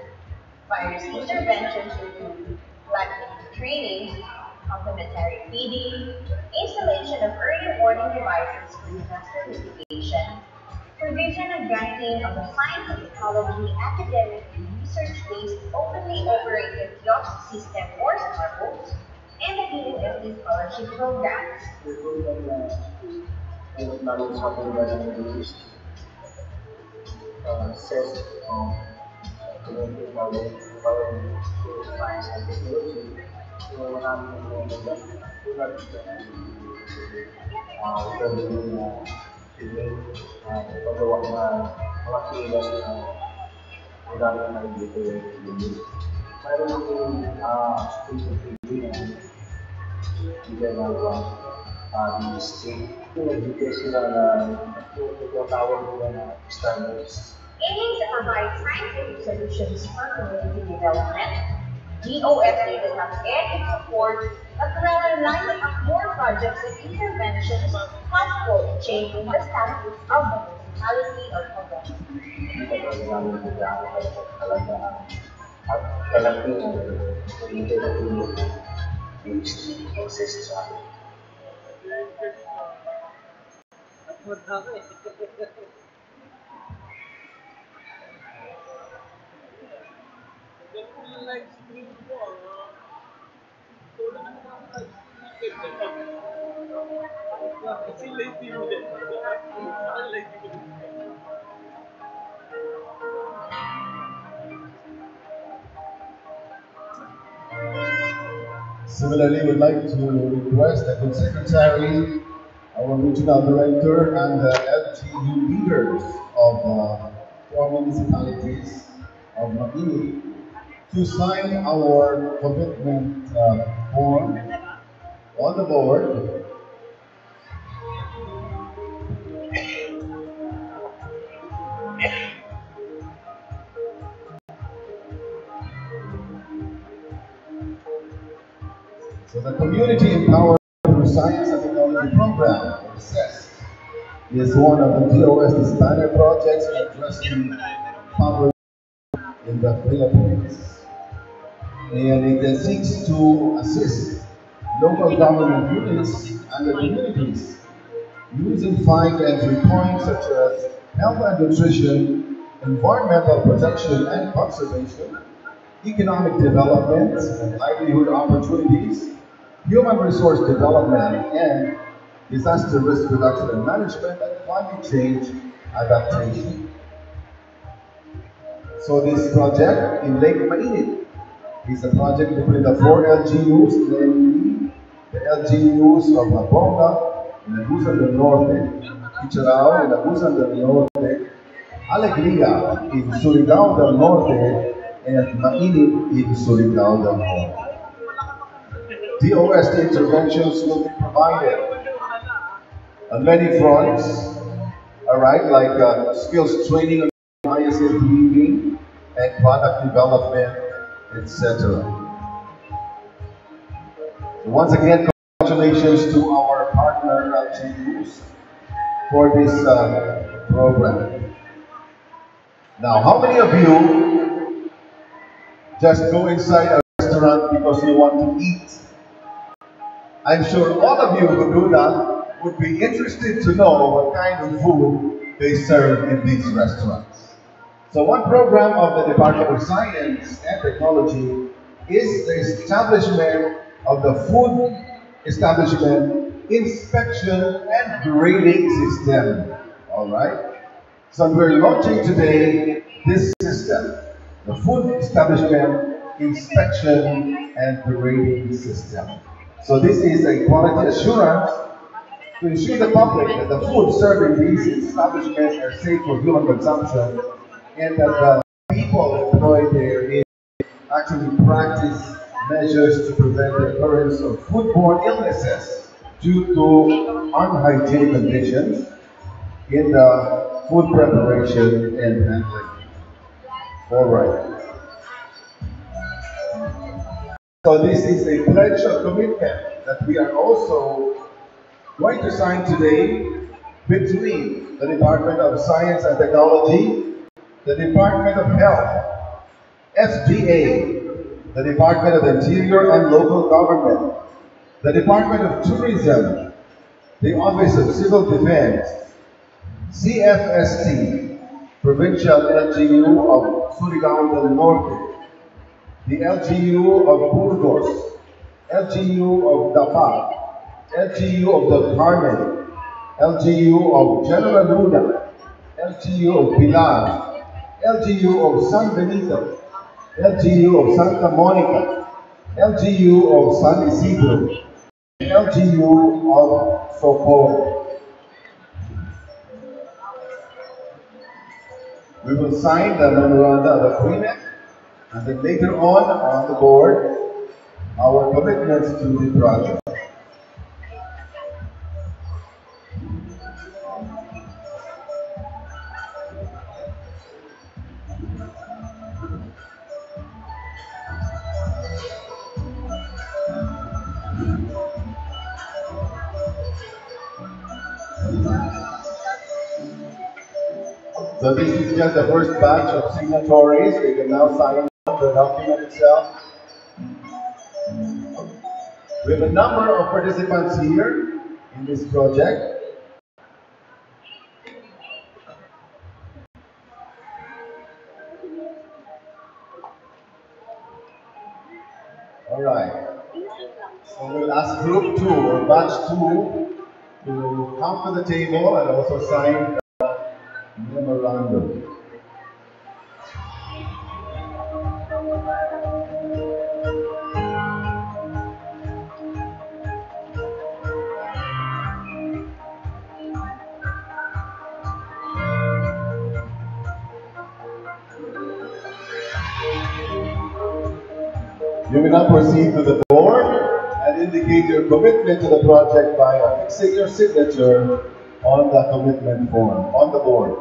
Various interventions include planting training, complementary feeding, installation of early warning devices for disaster mitigation, provision and granting of a science and technology academic and research-based openly operated kiosk system or Starbucks, and the BUSD scholarship programs. Says community knowledge, science and technology. So namin yung tulad gagawin na feeling paggawa na mga kilos na kailangan na dito yung mayroon yung student feeling na bigay na di state kung nagbigay sila na tawag nila na standards. Aiming to provide scientific solutions for community development, DOFA does not end its support, but rather line up more projects and interventions helpful in changing the status of the municipality of Caraga. Hindi namin nagkakaroon talaga at talagang hindi na yung exist sa akin. Live stream ko, wala na live stream. Kasi live stream din. Live stream. Similarly, we'd like to request that the Secretary, our Regional Director, and the LGU leaders of the 4 municipalities of Makini to sign our commitment form on the board. So the Community Empowerment through Science and Technology Program, or CES, is one of the DOS's banner projects addressing poverty in the Philippines. And it seeks to assist local government units and the communities using 5 entry points such as health and nutrition, environmental protection and conservation, economic development and livelihood opportunities, human resource development, and disaster risk reduction and management, and climate change adaptation. So this project in Lake Mainit is a project between the 4 LGUs, namely the LGUs of Labonga, Inagusan del Norte, Icharao, Inagusan del Norte, Alegria in Surigao del Norte, and Mainit in Surigao del Norte. DOST interventions will be provided on many fronts, alright, like skills training on ISL leading and product development, etc. So once again, congratulations to our partner LGUs for this program. Now, how many of you just go inside a restaurant because you want to eat? I'm sure all of you who do that would be interested to know what kind of food they serve in these restaurants. So one program of the Department of Science and Technology is the establishment of the Food Establishment Inspection and Grading System. Alright? So we're launching today this system, the Food Establishment Inspection and Grading System. So this is a quality assurance to ensure the public that the food served in these establishments are safe for human consumption and that the people employed there actually practice measures to prevent the occurrence of foodborne illnesses due to unhygienic conditions in the food preparation and handling. All right. So this is a pledge of commitment that we are also going to sign today between the Department of Science and Technology, the Department of Health, SGA, the Department of Interior and Local Government, the Department of Tourism, the Office of Civil Defense, CFST, Provincial LGU of Surigao del Norte, the LGU of Burgos, LGU of Dapat, LGU of Del Carmen, LGU of General Luna, LGU of Pilar, LGU of San Benito, LGU of Santa Monica, LGU of San Isidro, LGU of Socorro. We will sign the memoranda of agreement and then later on the board, our commitments to the project. So this is just the first batch of signatories. They can now sign the document itself. We have a number of participants here in this project. All right. So we'll ask group 2 or batch 2 to come to the table and also sign the memorandum. You will now proceed to the board and indicate your commitment to the project by affixing your signature on the commitment form on the board.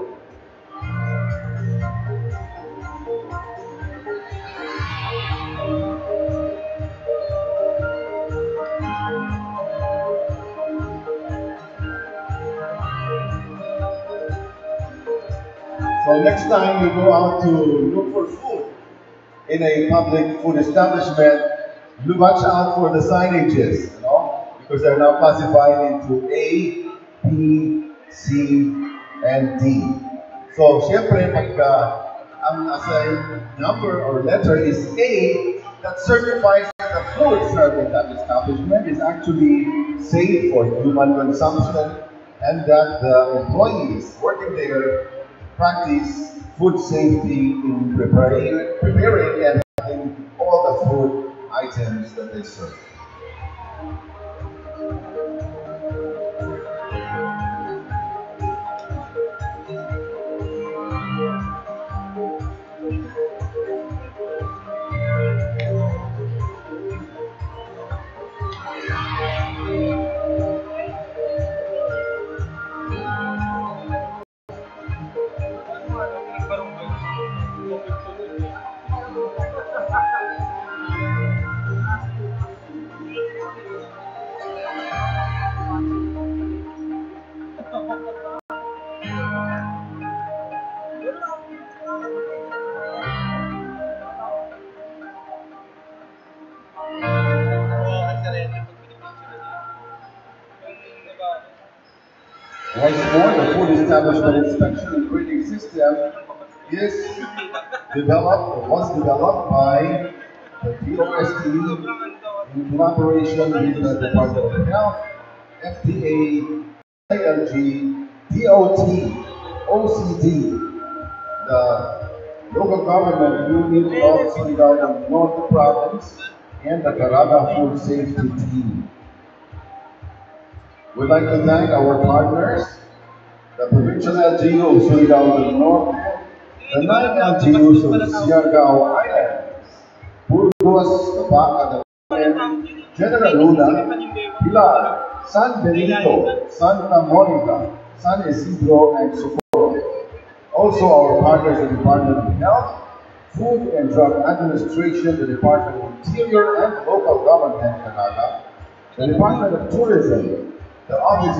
So next time you go out to look for food in a public food establishment, you watch out for the signages, because they're now classified into A, B, C, and D. So, syempre, pagka ang assigned number or letter is A, that certifies that the food served in that establishment is actually safe for human consumption and that the employees working there practice food safety in preparing and having all the food items that they serve. Once more, the food establishment inspection and grading system is developed or was developed by the POST in collaboration with the Department of Health, FDA, ILG, DOT, OCD, the local government unit of Surigao North Province, and the Caraga Food Safety Team. We'd like to thank our partners, the provincial LGU of Surigao del Norte, the 9 LGUs of Siargao Islands, Burgos, Tapaca del Norte, General Luna, Pilar, San Benito, Santa Monica, San Isidro, and Socorro. Also our partners in the Department of Health, Food and Drug Administration, the Department of Interior and Local Government, Caraga, the Department of Tourism, the Office of